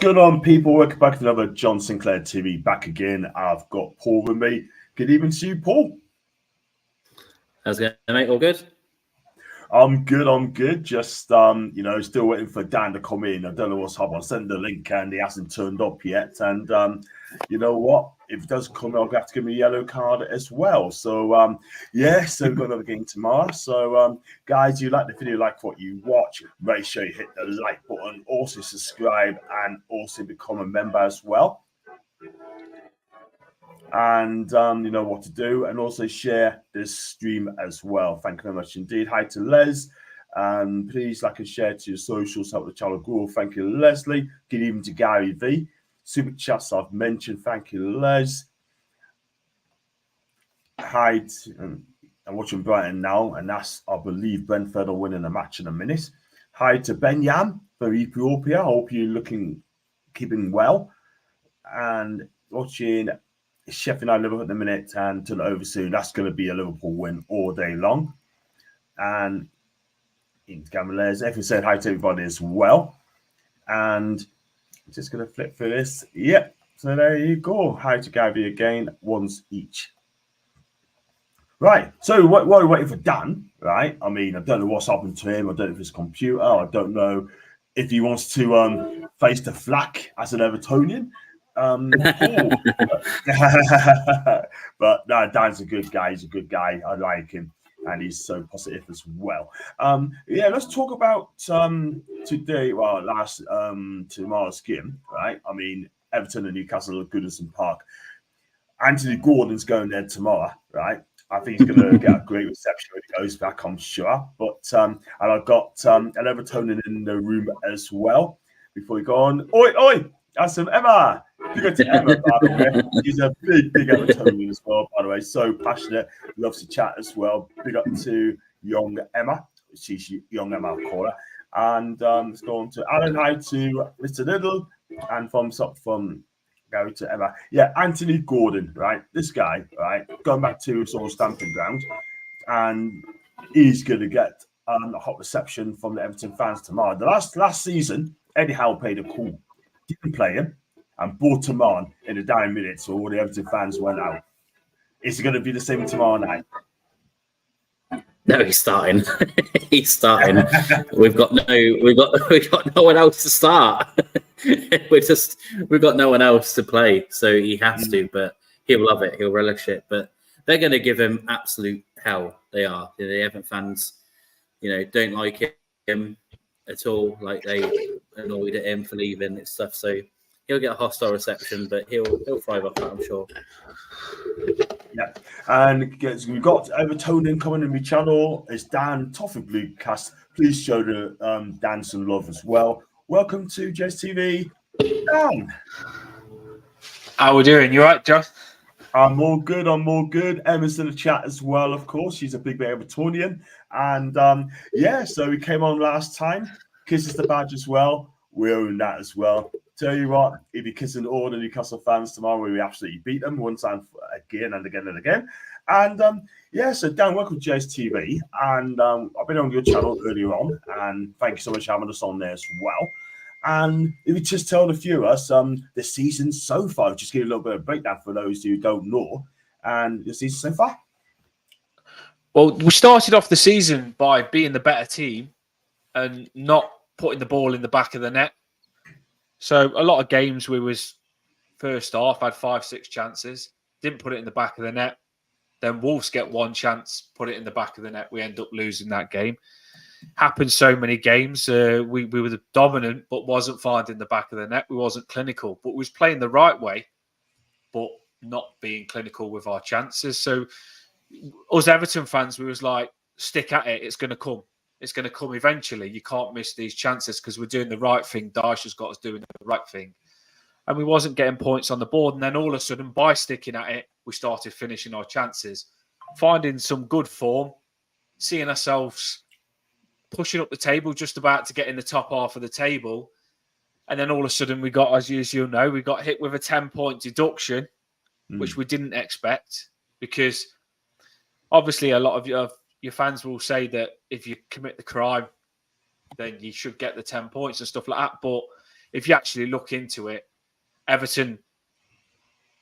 going on, people? Welcome back to another John Sinclair TV. Back again. I've got Paul with me. Good evening to you, Paul. How's it going, mate? All good? I'm good. Just, still waiting for Dan to come in. I don't know what's happening. I sent the link and he hasn't turned up yet. And you know what? If he does come, I'll have to give him a yellow card as well. So, so we've got another game tomorrow. So, guys, you like the video, like what you watch, make sure you hit the like button, also subscribe, and also become a member as well. And you know what to do, and also share this stream as well. Thank you very much indeed. Hi to Les. Please like and share to your socials, help the channel grow. Thank you, Leslie. Good evening to Gary V. Super chats I've mentioned. Thank you, Les. Hi I'm watching Brighton now, and that's, I believe, Brentford are winning a match in a minute. Hi to Ben Yam for Ethiopia. I hope you're keeping well. And watching Sheffield United Liverpool at the minute, and turn it over soon. That's going to be a Liverpool win all day long. And in Gamales, everyone said hi to everybody as well. And I'm just going to flip through this. Yep. So there you go. Hi to Gabby again, once each. Right. So what are we waiting for Dan? Right. I mean, I don't know what's happened to him. I don't know if it's computer. I don't know if he wants to face the flak as an Evertonian. But no, Dan's a good guy. He's a good guy. I like him, and he's so positive as well. Let's talk about today. Well, tomorrow's game, right? I mean, Everton and Newcastle at Goodison Park. Anthony Gordon's going there tomorrow, right? I think he's going to get a great reception when he goes back, I'm sure. But and I've got an Evertonian in the room as well. Before we go on, oi, that's some Emma. Big up to Emma, by the way. She's a big Evertonian as well, by the way. So passionate, loves to chat as well. Big up to young Emma. She's young Emma, I'll call her. And let's go on to Alan. Hi to Mr. Little. And thumbs up from Gary to Emma. Yeah, Anthony Gordon, right? This guy, right? Going back to his old stamping ground. And he's going to get a hot reception from the Everton fans tomorrow. The last season, Eddie Howe played a call. Didn't play him. And brought him on in the dying minutes, so all the Everton fans went out. Is it going to be the same tomorrow night? No, he's starting. He's starting. We've got no one else to start. We've got no one else to play, so he has to. But he'll love it. He'll relish it. But they're going to give him absolute hell. They are. The Everton fans, don't like him at all. Like they annoyed at him for leaving and stuff. So he'll get a hostile reception, but he'll thrive off that, I'm sure. Yeah, and we've got Evertonian coming in my channel. It's Dan Toffee Bluecast. Please show the Dan some love as well. Welcome to JSTV, Dan. How we doing? You right, Josh? I'm all good. Emma's in the chat as well, of course. She's a big Evertonian, and so we came on last time. Kisses the badge as well. We own that as well. Tell you what, if you're kissing all the Newcastle fans tomorrow, we absolutely beat them one time again and again and again. And so Dan, welcome to JSTV. And I've been on your channel earlier on, and thank you so much for having us on there as well. And if you just tell the viewers the season so far, just give a little bit of breakdown for those who don't know, and the season so far. Well, we started off the season by being the better team and not putting the ball in the back of the net. So a lot of games we was first half, had 5-6 chances, didn't put it in the back of the net. Then Wolves get one chance, put it in the back of the net. We end up losing that game. Happened so many games. We were dominant, but wasn't finding the back of the net. We wasn't clinical, but we was playing the right way, but not being clinical with our chances. So us Everton fans, we was like, stick at it. It's going to come. It's going to come eventually. You can't miss these chances because we're doing the right thing. Daesh has got us doing the right thing. And we wasn't getting points on the board. And then all of a sudden, by sticking at it, we started finishing our chances, finding some good form, seeing ourselves pushing up the table, just about to get in the top half of the table. And then all of a sudden, we got, as you'll know, we got hit with a 10-point deduction, which we didn't expect, because obviously a lot of your fans will say that if you commit the crime, then you should get the 10 points and stuff like that. But if you actually look into it, Everton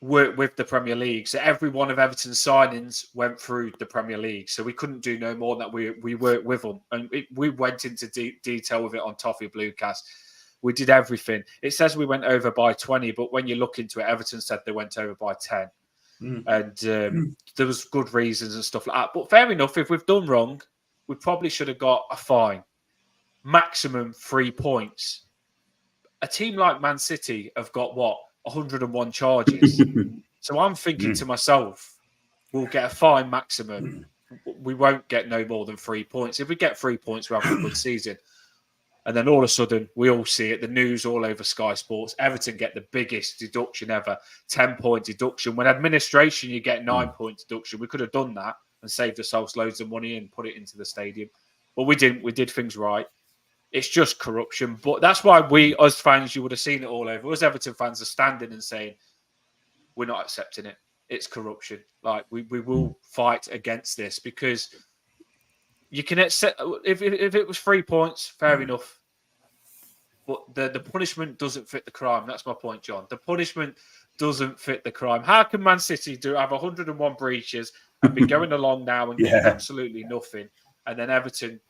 worked with the Premier League. So every one of Everton's signings went through the Premier League. So we couldn't do no more than that. We worked with them. And we went into detail with it on Toffee Bluecast. We did everything. It says we went over by 20, but when you look into it, Everton said they went over by 10. And there was good reasons and stuff like that. But fair enough, if we've done wrong, we probably should have got a fine. Maximum 3 points. A team like Man City have got, 101 charges. So I'm thinking to myself, we'll get a fine maximum. We won't get no more than 3 points. If we get 3 points, we're having a good season. And then all of a sudden, we all see it, the news all over Sky Sports. Everton get the biggest deduction ever, 10-point deduction. When administration, you get 9-point deduction. We could have done that and saved ourselves loads of money and put it into the stadium. But we didn't. We did things right. It's just corruption. But that's why we, as fans, you would have seen it all over. Us Everton fans are standing and saying, we're not accepting it. It's corruption. Like, we will fight against this, because you can accept, if it was 3 points, fair enough. But the punishment doesn't fit the crime. That's my point, John. The punishment doesn't fit the crime. How can Man City have 101 breaches and be going along now and get absolutely nothing, and then Everton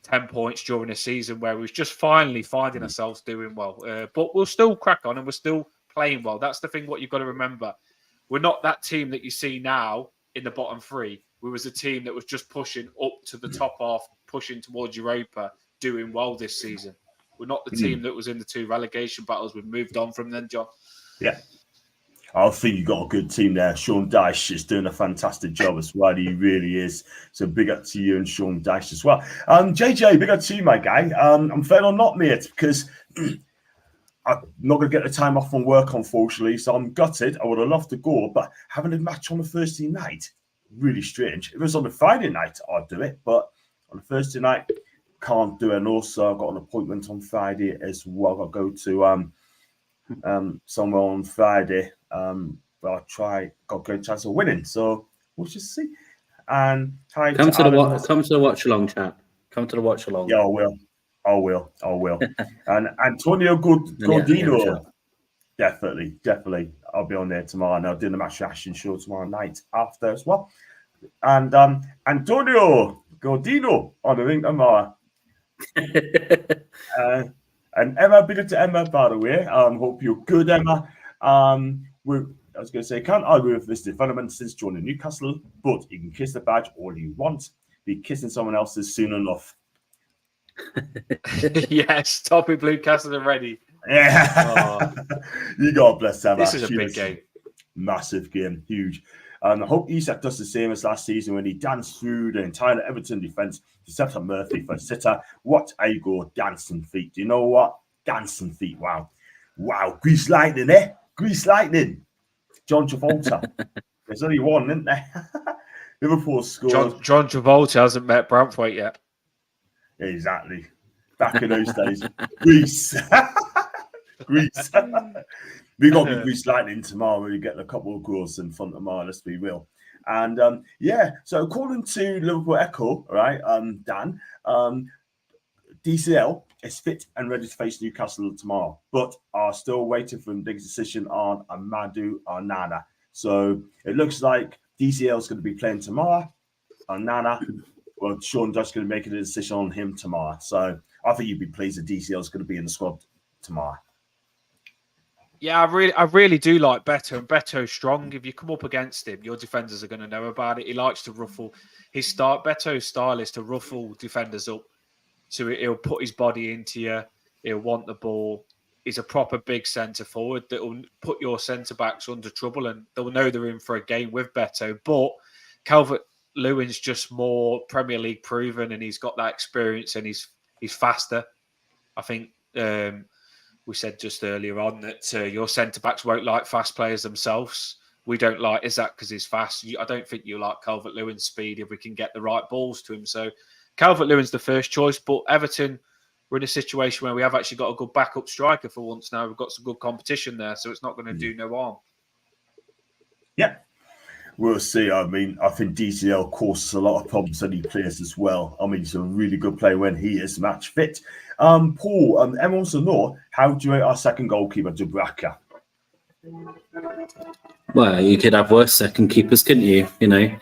10 points during a season where we're just finally finding ourselves doing well? But we'll still crack on and we're still playing well. That's the thing, what you've got to remember. We're not that team that you see now in the bottom three. We was a team that was just pushing up to the top half, pushing towards Europa, doing well this season. We're not the team that was in the 2 relegation battles. We've moved on from then, John. Yeah. I think you've got a good team there. Sean Dyche is doing a fantastic job as well. He really is. So big up to you and Sean Dyche as well. JJ, big up to you, my guy. I'm fair or not, mate, because I'm not going to get the time off from work, unfortunately. So I'm gutted. I would have loved to go, but having a match on a Thursday night, really strange. If it was on a Friday night, I'd do it. But on a Thursday night, can't do it. And also, I've got an appointment on Friday as well. I'll go to somewhere on Friday. But I'll try. Got a great chance of winning. So we'll just see. And come to the watch along, chat. Come to the watch along. Yeah, I will. And Antonio Godino, definitely. I'll be on there tomorrow, and I'll do the match reaction show tomorrow night after as well. And Antonio Godino on the ring tomorrow. And Emma, big up to Emma, by the way. Hope you're good, Emma. I was going to say, can't argue with this development since joining Newcastle, but you can kiss the badge all you want. Be kissing someone else's soon enough. Yes, Toffee Bluecast are ready. Yeah. You God bless Emma. This is a big game. Massive game. Huge. And I hope Isak does the same as last season when he danced through the entire Everton defence to set up Murphy for a sitter. What a go dancing feet. Do you know what? Dancing feet. Wow. Grease lightning, eh? Grease lightning. John Travolta. There's only one, isn't there? Liverpool scored. John Travolta hasn't met Brantwaite yet. Exactly. Back in those days. Grease. Grease. We got to be Grease lightning tomorrow when we get a couple of goals in front tomorrow, let's be real. And so according to Liverpool Echo, right, Dan, DCL is fit and ready to face Newcastle tomorrow, but are still waiting for a big decision on Amadou Onana. So it looks like DCL is going to be playing tomorrow. Onana, well, Sean Dyche's going to make a decision on him tomorrow. So I think you'd be pleased that DCL is going to be in the squad tomorrow. Yeah, I really do like Beto, and Beto's strong. If you come up against him, your defenders are going to know about it. He likes to ruffle. Beto's style is to ruffle defenders up. So he'll put his body into you. He'll want the ball. He's a proper big centre forward that will put your centre backs under trouble, and they'll know they're in for a game with Beto. But Calvert-Lewin's just more Premier League proven, and he's got that experience, and he's faster. I think we said just earlier on that your centre backs won't like fast players themselves. We don't like Isak because he's fast. I don't think you like Calvert-Lewin's speed if we can get the right balls to him. So Calvert-Lewin's the first choice, but Everton, we're in a situation where we have actually got a good backup striker for once now. We've got some good competition there, so it's not going to do no harm. Yeah. We'll see. I mean, I think DCL causes a lot of problems to any players as well. I mean, he's a really good player when he is match fit. Paul, everyone wants to know, how do you rate our second goalkeeper, Dubravka? Well, you could have worse second keepers, couldn't you? You know,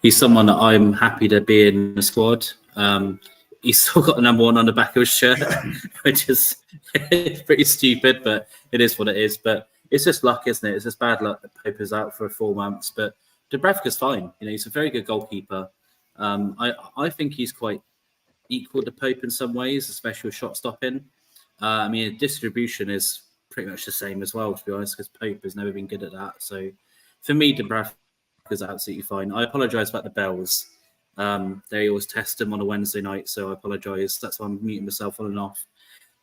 he's someone that I'm happy to be in the squad. He's still got the number 1 on the back of his shirt, which is pretty stupid, but it is what it is. But it's just luck, isn't it? It's just bad luck that Pope is out for 4 months. But Dubravka's fine. You know, he's a very good goalkeeper. I think he's quite equal to Pope in some ways, especially with shot stopping. I mean, distribution is pretty much the same as well, to be honest, because Pope has never been good at that. So for me, Dubravka's absolutely fine. I apologise about the bells. They always test him on a Wednesday night, so I apologise. That's why I'm muting myself on and off.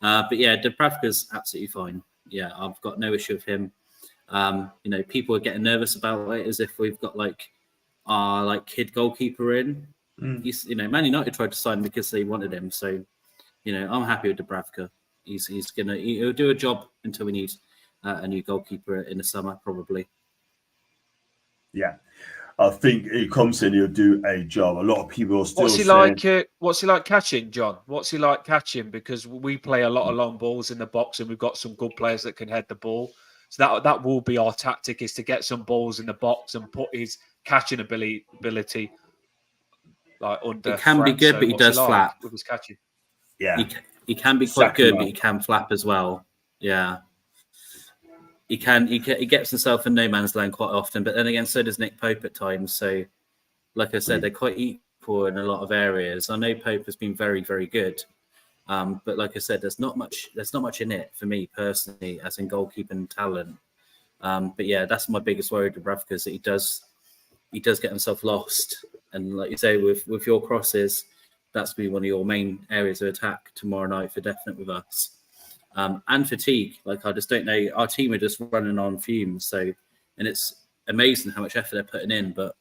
But yeah, Dubravka's absolutely fine. Yeah, I've got no issue with him. You know, people are getting nervous about it as if we've got like our kid goalkeeper in. He's, you know, Man United tried to sign him because they wanted him. So, you know, I'm happy with Dubravka. He'll do a job until we need a new goalkeeper in the summer, probably. Yeah, I think he comes in, he'll do a job. A lot of people are still What's he like catching, John? What's he like catching? Because we play a lot of long balls in the box, and we've got some good players that can head the ball. So that will be our tactic, is to get some balls in the box and put his catching ability like under. It can be good, but he does flap with his catching. Yeah, he can be quite good, but he can flap as well. Yeah. He gets himself in no man's land quite often, but then again, so does Nick Pope at times. So, like I said, they're quite equal in a lot of areas. I know Pope has been very, very good, but like I said, there's not much in it for me personally, as in goalkeeping talent. But yeah, that's my biggest worry with Dubravka, is that he does get himself lost, and like you say, with your crosses, that's be one of your main areas of attack tomorrow night for definite with us. And fatigue. Like, I just don't know. Our team are just running on fumes. So, and it's amazing how much effort they're putting in. But,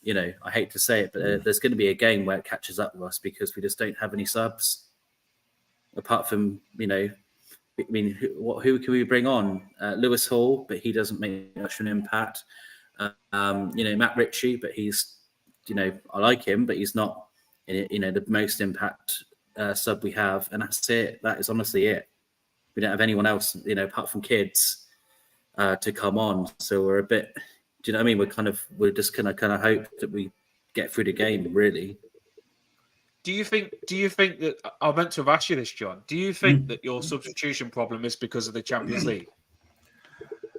you know, I hate to say it, but there's going to be a game where it catches up with us because we just don't have any subs. Apart from, you know, I mean, who can we bring on? Lewis Hall, but he doesn't make much of an impact. You know, Matt Ritchie, but he's, you know, I like him, but he's not, you know, the most impact sub we have. And that's it. That is honestly it. We don't have anyone else, you know, apart from kids, to come on. So we're a bit, do you know what I mean? We're just kind of hope that we get through the game, really. Do you think that, I meant to have asked you this, John, do you think that your substitution problem is because of the Champions League?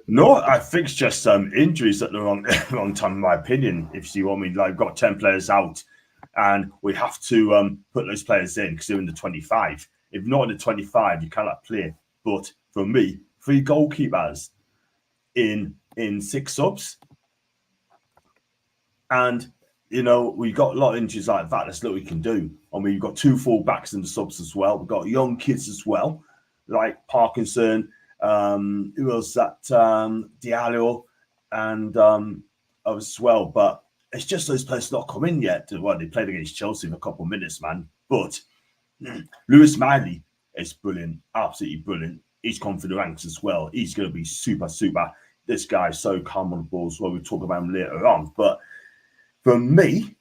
No, I think it's just injuries at the wrong time, in my opinion. If you see what I mean, like, we've got 10 players out, and we have to put those players in because they're in the 25. If not in the 25, you cannot play. But for me, 3 goalkeepers in 6 subs, and you know, we got a lot of injuries like that. That's what we can do. I mean, we've got 2 full backs in the subs as well. We've got young kids as well, like Parkinson. Who else? That Diallo and as well. But it's just those players not come in yet. Well, they played against Chelsea for a couple of minutes, man. But Lewis Miley is brilliant, absolutely brilliant. He's come through the ranks as well. He's going to be super. This guy's so calm on the ball as well. We'll talk about him later on. But for me,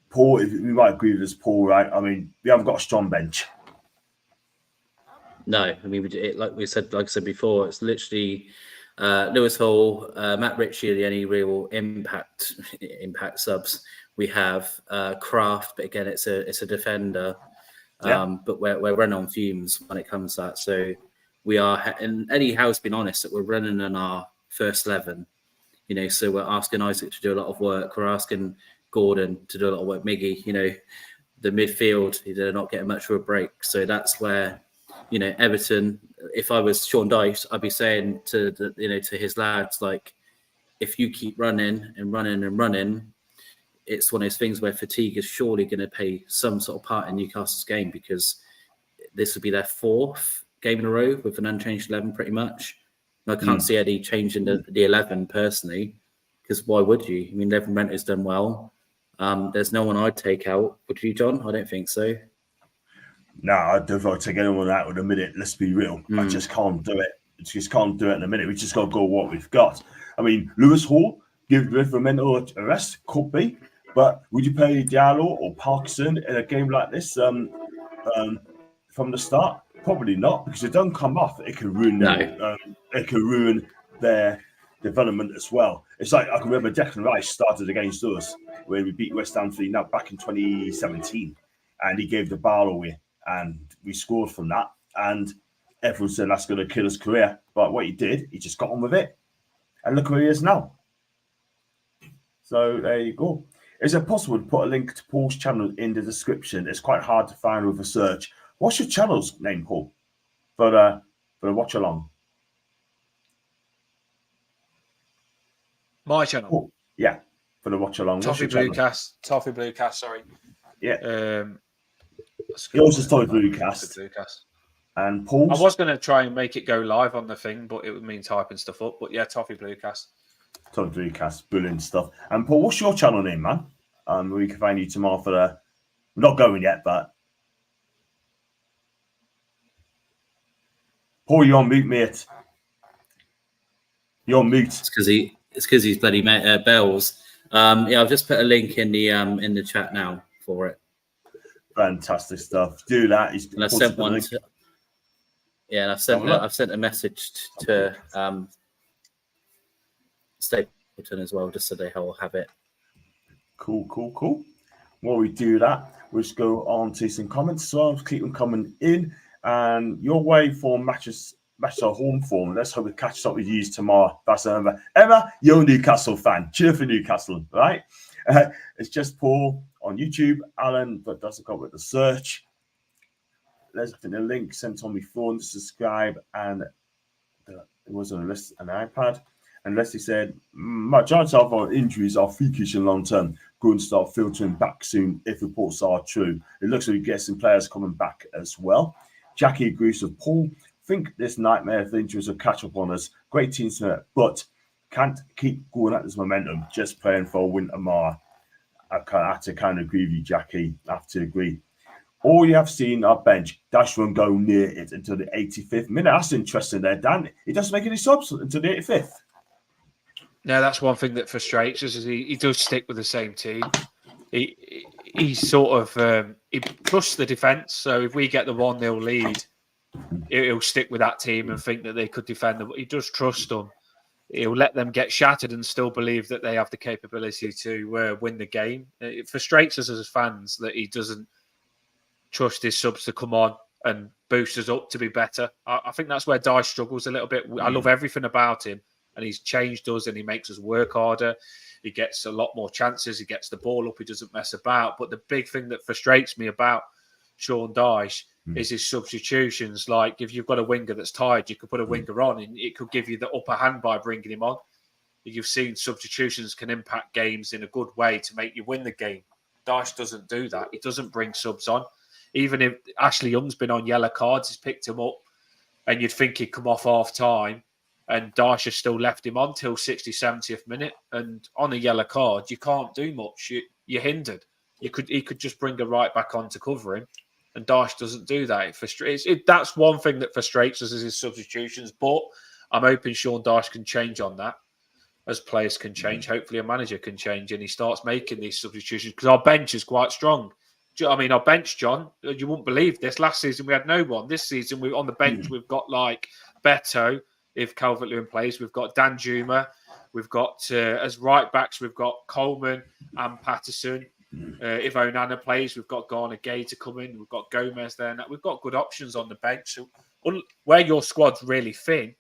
Paul, if we might agree with this, Paul, right? I mean, we haven't got a strong bench. No, I mean, like I said before, it's literally Lewis Hall, Matt Ritchie are the only real impact subs we have. Kraft, but again, it's a defender. But we're running on fumes when it comes to that. So we are, and Eddie Howe's been honest that we're running on our first 11. You know, so we're asking Isaac to do a lot of work. We're asking Gordon to do a lot of work. Miggy, you know, the midfield, they're not getting much of a break. So that's where, you know, Everton, if I was Sean Dyche, I'd be saying to his lads, like, if you keep running, it's one of those things where fatigue is surely going to play some sort of part in Newcastle's game, because this would be their 4th game in a row with an unchanged 11 pretty much. And I can't see Eddie changing the 11 personally, because why would you? I mean, Levin Renter's done well. There's no one I'd take out. Would you, John? I don't think so. No, I don't think I'd take anyone out in a minute. Let's be real. I just can't do it. Just can't do it in a minute. We just got to go with what we've got. I mean, Lewis Hall, give the for mental arrest? Could be. But would you play Diallo or Parkinson in a game like this from the start? Probably not, because if they don't come off, it can ruin their development as well. It's like I can remember Declan Rice started against us when we beat West Ham 3-0 back in 2017, and he gave the ball away, and we scored from that. And everyone said that's going to kill his career, but what he did, he just got on with it, and look where he is now. So there you go. Is it possible to put a link to Paul's channel in the description? It's quite hard to find with a search. What's your channel's name, Paul? For the watch along. My channel. Oh, yeah, for the watch along. Toffee Bluecast. Sorry. Yeah. Yours is Toffee Bluecast. And Paul's. I was going to try and make it go live on the thing, but it would mean typing stuff up. But yeah, Toffee Bluecast. Toffee Bluecast, brilliant stuff. And Paul, what's your channel name, man? We can find you tomorrow for the. We're not going yet, but. Paul, you're on mute, mate. You're on mute. It's because he's bloody bells. Yeah, I've just put a link in the chat now for it. Fantastic stuff. Do that. And I sent one. And I've sent a message to Stapleton as well, just so they all have it. Cool. While we do that, we'll just go on to some comments. So keep them coming in. And your way for matches of home form. Let's hope we catch up with you tomorrow. That's Emma, you're a Newcastle fan. Cheer for Newcastle, right? It's just Paul on YouTube. Alan, but doesn't go with the search. There's a link sent on my phone to subscribe, and it was on a list, an iPad. And Leslie said, majority of our injuries are freakish and long term. Go and start filtering back soon if reports are true. It looks like we get some players coming back as well. Jackie agrees with Paul. Think this nightmare of injuries will catch up on us. Great team tonight, but can't keep going at this momentum. Just playing for a win tomorrow. I have to kind of agree with you, Jackie. I have to agree. All you have seen our bench, Dash won't go near it until the 85th minute. That's interesting there, Dan. He doesn't make any subs until the 85th. No, that's one thing that frustrates us is he does stick with the same team. He sort of he trusts the defence. So if we get the 1-0 lead, he'll stick with that team and think that they could defend them. He does trust them. He'll let them get shattered and still believe that they have the capability to win the game. It frustrates us as fans that he doesn't trust his subs to come on and boost us up to be better. I think that's where Dyche struggles a little bit. I love everything about him, and he's changed us and he makes us work harder. He gets a lot more chances. He gets the ball up. He doesn't mess about. But the big thing that frustrates me about Sean Dyche is his substitutions. Like, if you've got a winger that's tired, you could put a winger on and it could give you the upper hand by bringing him on. You've seen substitutions can impact games in a good way to make you win the game. Dyche doesn't do that. He doesn't bring subs on. Even if Ashley Young's been on yellow cards, he's picked him up, and you'd think he'd come off half-time, and Dyche has still left him on till 60th, 70th minute. And on a yellow card, you can't do much. You're hindered. He could just bring a right back on to cover him, and Dyche doesn't do that. It frustrates. That's one thing that frustrates us is his substitutions. But I'm hoping Sean Dyche can change on that, as players can change. Hopefully, a manager can change, and he starts making these substitutions because our bench is quite strong. I mean, our bench, John, you wouldn't believe this. Last season, we had no one. This season, we on the bench, we've got like Beto, if Calvert-Lewin plays. We've got Dan Juma. We've got, as right backs, we've got Coleman and Patterson. If Onana plays, we've got Garner Gay to come in. We've got Gomez there. We've got good options on the bench. So where your squad's really thin,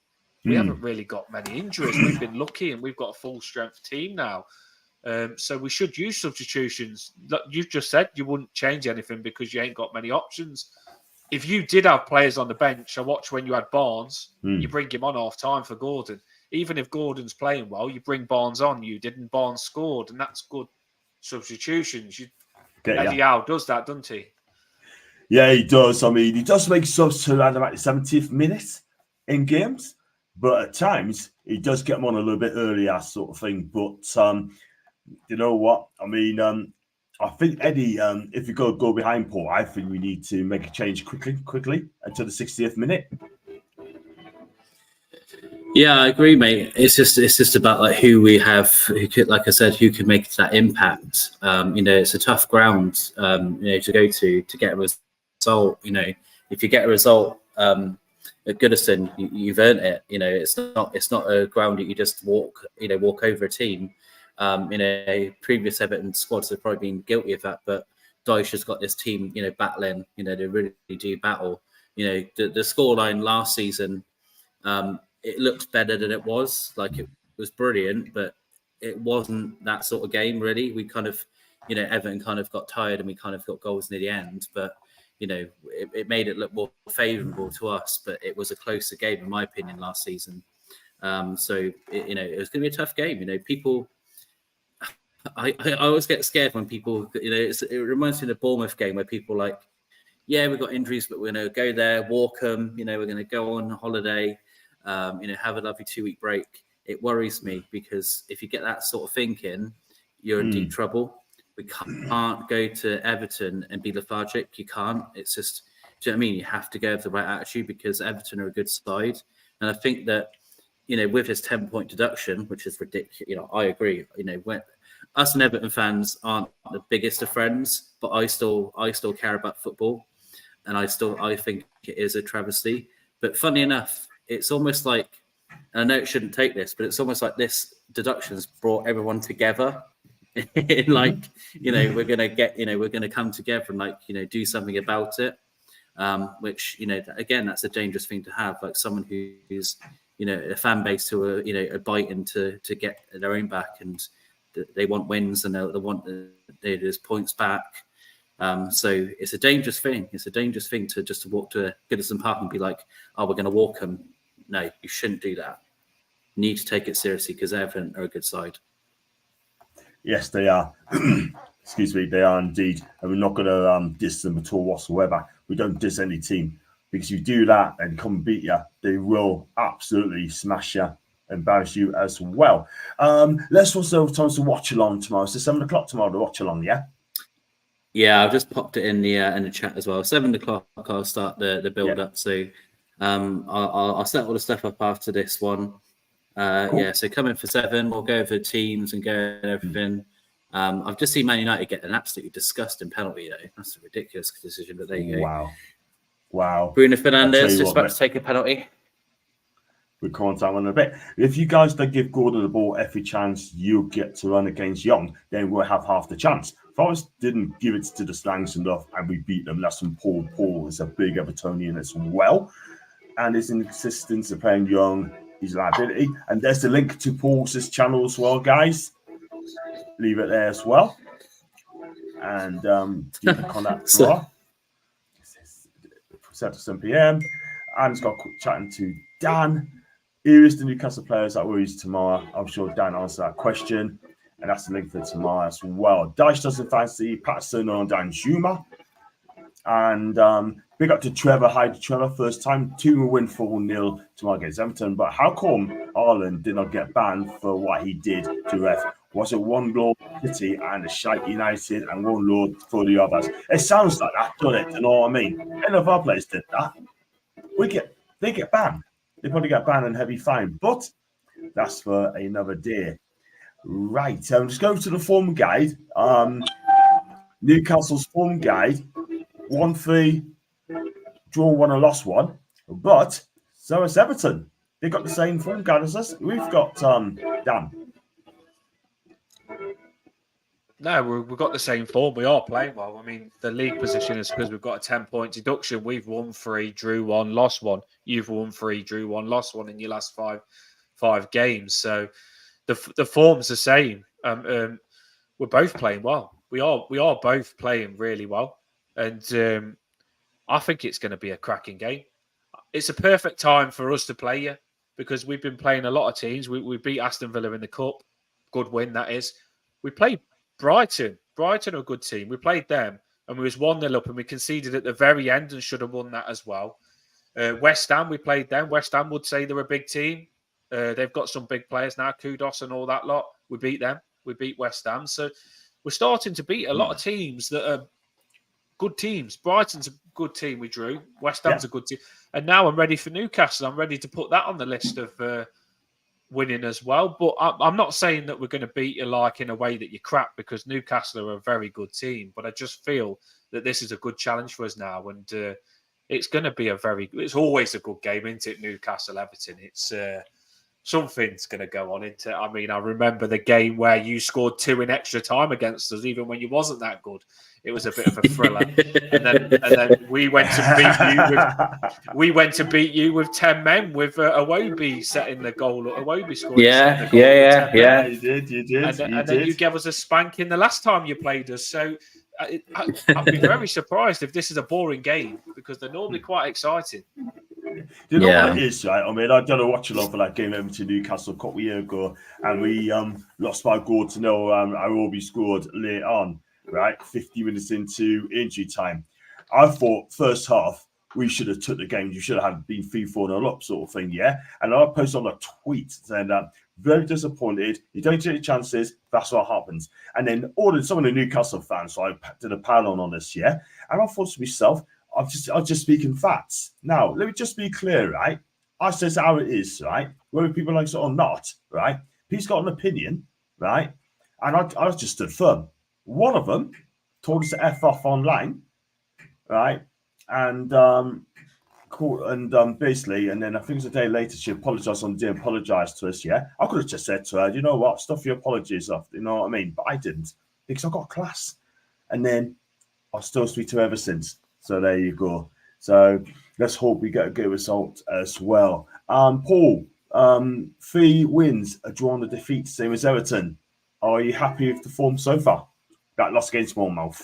we haven't really got many injuries. We've been lucky, and we've got a full-strength team now. So we should use substitutions. You've just said you wouldn't change anything because you ain't got many options. If you did have players on the bench, I watched when you had Barnes, you bring him on half-time for Gordon. Even if Gordon's playing well, you bring Barnes on. You didn't. Barnes scored, and that's good substitutions. Eddie Howe does that, doesn't he? Yeah, he does. I mean, he does make subs to around about the 70th minute in games, but at times he does get them on a little bit earlier, sort of thing. But you know what? I mean, I think Eddie, if you go behind Paul, I think we need to make a change quickly until the 60th minute. Yeah, I agree, mate. It's just about like who we have, who could, like I said, who can make that impact. It's a tough ground, to go to get a result. If you get a result at Goodison, you've earned it. It's not a ground that you just walk over a team. Previous Everton squads have probably been guilty of that, but Dyche has got this team, battling. They really do battle. The scoreline last season. It looked better than it was. Like, it was brilliant, but it wasn't that sort of game, really. We kind of, Everton kind of got tired and we kind of got goals near the end. But, it made it look more favourable to us. But it was a closer game, in my opinion, last season. So, it was going to be a tough game. People... I always get scared when people, it reminds me of the Bournemouth game where people like, yeah, we've got injuries, but we're going to go there, walk them, we're going to go on holiday, have a lovely 2-week break. It worries me because if you get that sort of thinking, you're in deep trouble. We can't go to Everton and be lethargic. You can't. It's just, do you know what I mean? You have to go with the right attitude because Everton are a good side. And I think that, with his 10-point deduction, which is ridiculous, I agree. When us and Everton fans aren't the biggest of friends, but I still care about football. And I think it is a travesty. But funny enough, it's almost like, and I know it shouldn't take this, but it's almost like this deduction's brought everyone together. Like, we're gonna come together and do something about it. Which, again, that's a dangerous thing to have. Like someone who's, a fan base who are, biting to get their own back, and they want wins and they want there's points back. So it's a dangerous thing. It's a dangerous thing to walk to Goodison Park and be like, oh, we're going to walk them. No, you shouldn't do that. You need to take it seriously because Everton are a good side. Yes, they are. Excuse me, they are indeed. And we're not going to diss them at all whatsoever. We don't diss any team because you do that and come beat you, they will absolutely smash you, embarrass you as well. Let's also have time to watch along tomorrow. So 7 o'clock tomorrow to watch along, yeah? Yeah, I've just popped it in the chat as well. 7 o'clock, I'll start the build up. So I'll set all the stuff up after this one. Cool. Yeah, so come in for 7. We'll go over teams and go and everything. I've just seen Man United get an absolutely disgusting penalty, though. That's a ridiculous decision, but there you go. Wow. Bruno Fernandes just about to take a penalty. We'll come on to that one in a bit. If you guys don't give Gordon the ball every chance you get to run against Young, then we'll have half the chance. Forest didn't give it to the Slangs enough, and we beat them. That's from Paul. Paul is a big Evertonian as well. And his insistence of playing Young, his liability. And there's the link to Paul's channel as well, guys. Leave it there as well. And give the contact for set to 7 p.m. And got chatting to Dan. Here is the Newcastle players that will use tomorrow. I'm sure Dan answered that question. And that's the link for tomorrow as well. Dyche doesn't fancy Patterson or Dan Zuma. And big up to Trevor. Hi to Trevor. First time 2 win 4-0 tomorrow against Everton. But how come Ireland did not get banned for what he did to ref? Was it one law City and a Shite United and one law for the others? It sounds like that, doesn't it? You know what I mean? Any of our players did that. They get banned. They probably get banned and heavy fine. But that's for another day. Right. Just go to the form guide. Newcastle's form guide. 1-3, draw 1 and lost 1. But so is Everton. They got the same form guide as us. We've got Dan. No, we've got the same form. We are playing well. I mean, the league position is because we've got a 10-point deduction. We've won 3, drew 1, lost 1. You've won 3, drew 1, lost 1 in your last five games. So the form's the same. We're both playing well. We are both playing really well, and I think it's going to be a cracking game. It's a perfect time for us to play you because we've been playing a lot of teams. We beat Aston Villa in the cup, good win that is. We played Brighton. Brighton are a good team. We played them and we was 1-0 up and we conceded at the very end and should have won that as well. West Ham, we played them. West Ham would say they're a big team. They've got some big players now, Kudos and all that lot. We beat them. We beat West Ham. So we're starting to beat a lot of teams that are good teams. Brighton's a good team we drew. West Ham's a good team. And now I'm ready for Newcastle. I'm ready to put that on the list of winning as well. But I'm not saying that we're going to beat you like in a way that you're crap, because Newcastle are a very good team. But I just feel that this is a good challenge for us now, and it's going to be it's always a good game, isn't it? Newcastle Everton. It's something's going to go on into. I mean, I remember the game where you scored 2 in extra time against us, even when you wasn't that good. It was a bit of a thriller, and then we went to beat you with 10 men, with HOWAY setting the goal. HOWAY scored. Yeah. You did. And then you gave us a spanking the last time you played us. So I'd be very surprised if this is a boring game, because they're normally quite exciting. You know what it is, right? I mean, I done a watch along for that game Everton Newcastle a couple of years ago, and we lost by a goal to nil. HOWAY scored late on, right? 50 minutes into injury time. I thought first half we should have took the game. You should have been 3-4-0 up, sort of thing, yeah. And I posted on a tweet saying very disappointed. You don't take the chances. That's what happens. And then some of the Newcastle fans, so I did a panel on this, yeah. And I thought to myself, I'm just speaking facts. Now, let me just be clear, right? I says how it is, right? Whether people like it or not, right? He's got an opinion, right? And I just stood firm. One of them told us to F off online, right? And basically, and then I think it was a day later, she apologized on the day, apologized to us, yeah? I could have just said to her, you know what, stuff your apologies off, you know what I mean? But I didn't, because I got class. And then I'll still speak to her ever since. So there you go. So let's hope we get a good result as well. Paul, 3 wins, a draw and a defeat, same as Everton. Are you happy with the form so far? That loss against Bournemouth.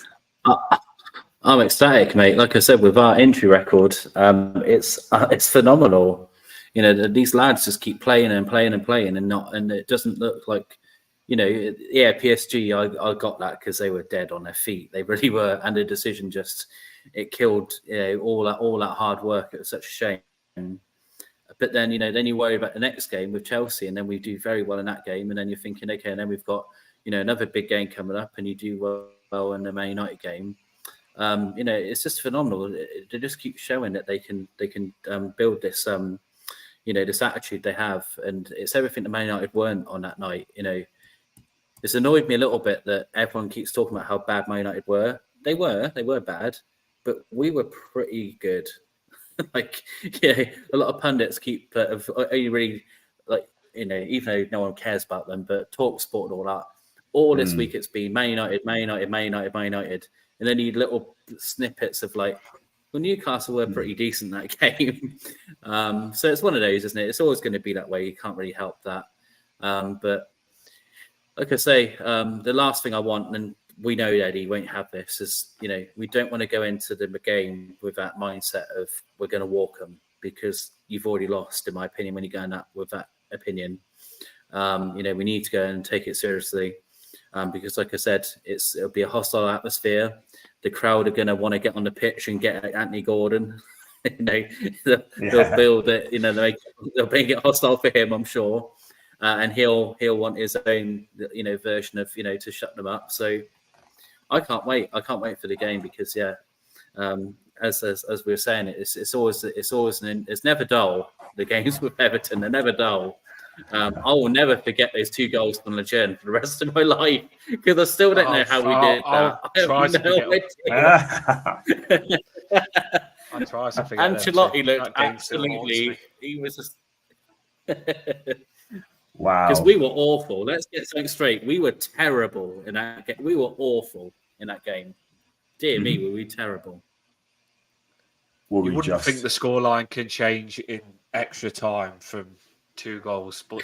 I'm ecstatic, mate. Like I said, with our injury record, it's phenomenal. You know, these lads just keep playing and playing and playing, and it doesn't look like, you know, PSG. I got that because they were dead on their feet. They really were, and the decision it killed, you know, all that hard work. It was such a shame. But then, you know, then you worry about the next game with Chelsea, and then we do very well in that game, and then you're thinking, okay, and then we've got, you know, another big game coming up, and you do well in the Man United game. You know, it's just phenomenal. They just keep showing that they can build this, you know, this attitude they have, and it's everything the Man United weren't on that night. You know, it's annoyed me a little bit that everyone keeps talking about how bad Man United were. They were bad, but we were pretty good. Like, you know, a lot of pundits keep only really, like, you know, even though no one cares about them, but talk sport and all that. All this week it's been Man United, and then you little snippets of like, well, Newcastle were pretty decent that game. So it's one of those, isn't it? It's always going to be that way. You can't really help that. But like I say, the last thing I want, and we know that he won't have this, is, you know, we don't want to go into the game with that mindset of we're going to walk them, because you've already lost, in my opinion, when you go in that with that opinion. You know, we need to go and take it seriously, because, like I said, it'll be a hostile atmosphere. The crowd are going to want to get on the pitch and get Anthony Gordon. You know, they'll build it. You know, they'll make it hostile for him, I'm sure, and he'll want his own, you know, version of, you know, to shut them up. So I can't wait. I can't wait for the game, because as we were saying, it's never dull. The games with Everton, they're never dull. I will never forget those 2 goals from Lejeune for the rest of my life, because I still don't know how we did that. I try to forget. Ancelotti looked absolutely. He was just. Wow. Because we were awful. Let's get something straight. We were terrible in that game. We were awful in that game. Dear me, were we terrible. You wouldn't think the scoreline can change in extra time from 2 goals, but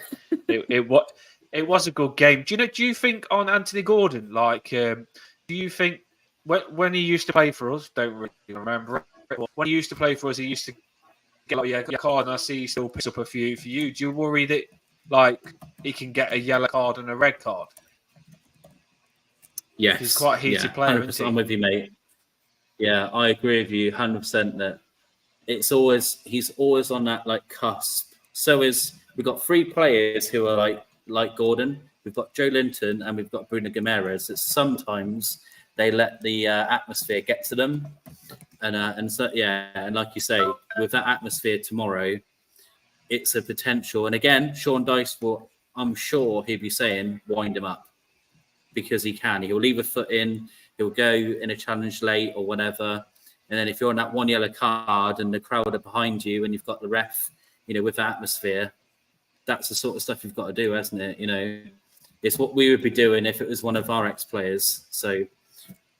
it was a good game. Do you think on Anthony Gordon, like, do you think when he used to play for us, don't really remember it, but when he used to play for us, he used to get like a card, and I see he still picks up a few for you. Do you worry that, like, he can get a yellow card and a red card? Yes. He's quite a heated player, isn't he? I'm with you, mate. Yeah, I agree with you 100% that he's always on that, like, cusp. So we've got 3 players who are like Gordon. We've got Joe Linton and we've got Bruno Guimaraes. That sometimes they let the atmosphere get to them, and so, yeah, and like you say, with that atmosphere tomorrow, it's a potential. And again, Sean Dyche will, I'm sure he'll be saying, wind him up, because he can. He'll leave a foot in, he'll go in a challenge late or whatever. And then if you're on that one yellow card and the crowd are behind you and you've got the ref, with the atmosphere, that's the sort of stuff you've got to do, hasn't it? It's what we would be doing if it was one of our ex-players. So,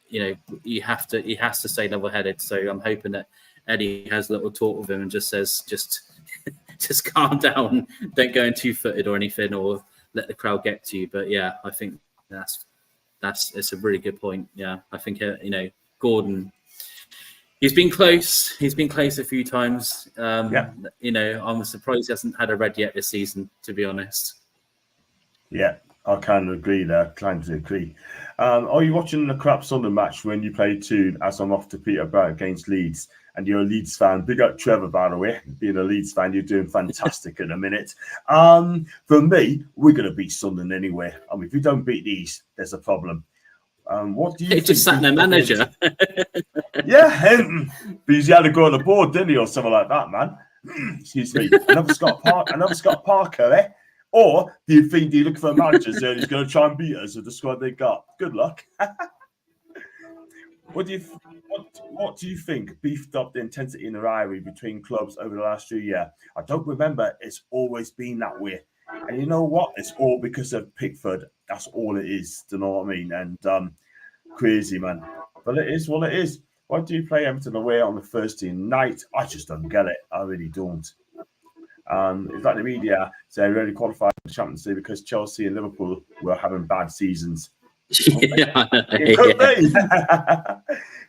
he has to stay level-headed. So I'm hoping that Eddie has a little talk with him and just says, just calm down, don't go in two-footed or anything, or let the crowd get to you. But yeah, I think it's a really good point. Yeah, I think Gordon, he's been close. He's been close a few times. I'm surprised he hasn't had a red yet this season, to be honest. Yeah, I kind of agree there. Are you watching the crap Sunday match when you play Toon as I'm off to Peterborough against Leeds? And you're a Leeds fan. Big up Trevor, by the way. Being a Leeds fan, you're doing fantastic in a minute. For me, we're going to beat Sunderland anyway. I mean, if we don't beat these, there's a problem. What do you think? Just sat their manager. Yeah, because he had to go on the board, didn't he, or something like that, man? Excuse me. Another Scott Parker, eh? Or do you think they're looking for a manager so he's going to try and beat us with the squad they got? Good luck. What do you think beefed up the intensity in the rivalry between clubs over the last 2 years? I don't remember it's always been that way. And you know what? It's all because of Pickford. That's all it is. Do you know what I mean? And crazy, man. But it is what it is. Why do you play Everton away on the Thursday night? I just don't get it. I really don't. It's like the media say really qualified for the Champions League because Chelsea and Liverpool were having bad seasons. It could be.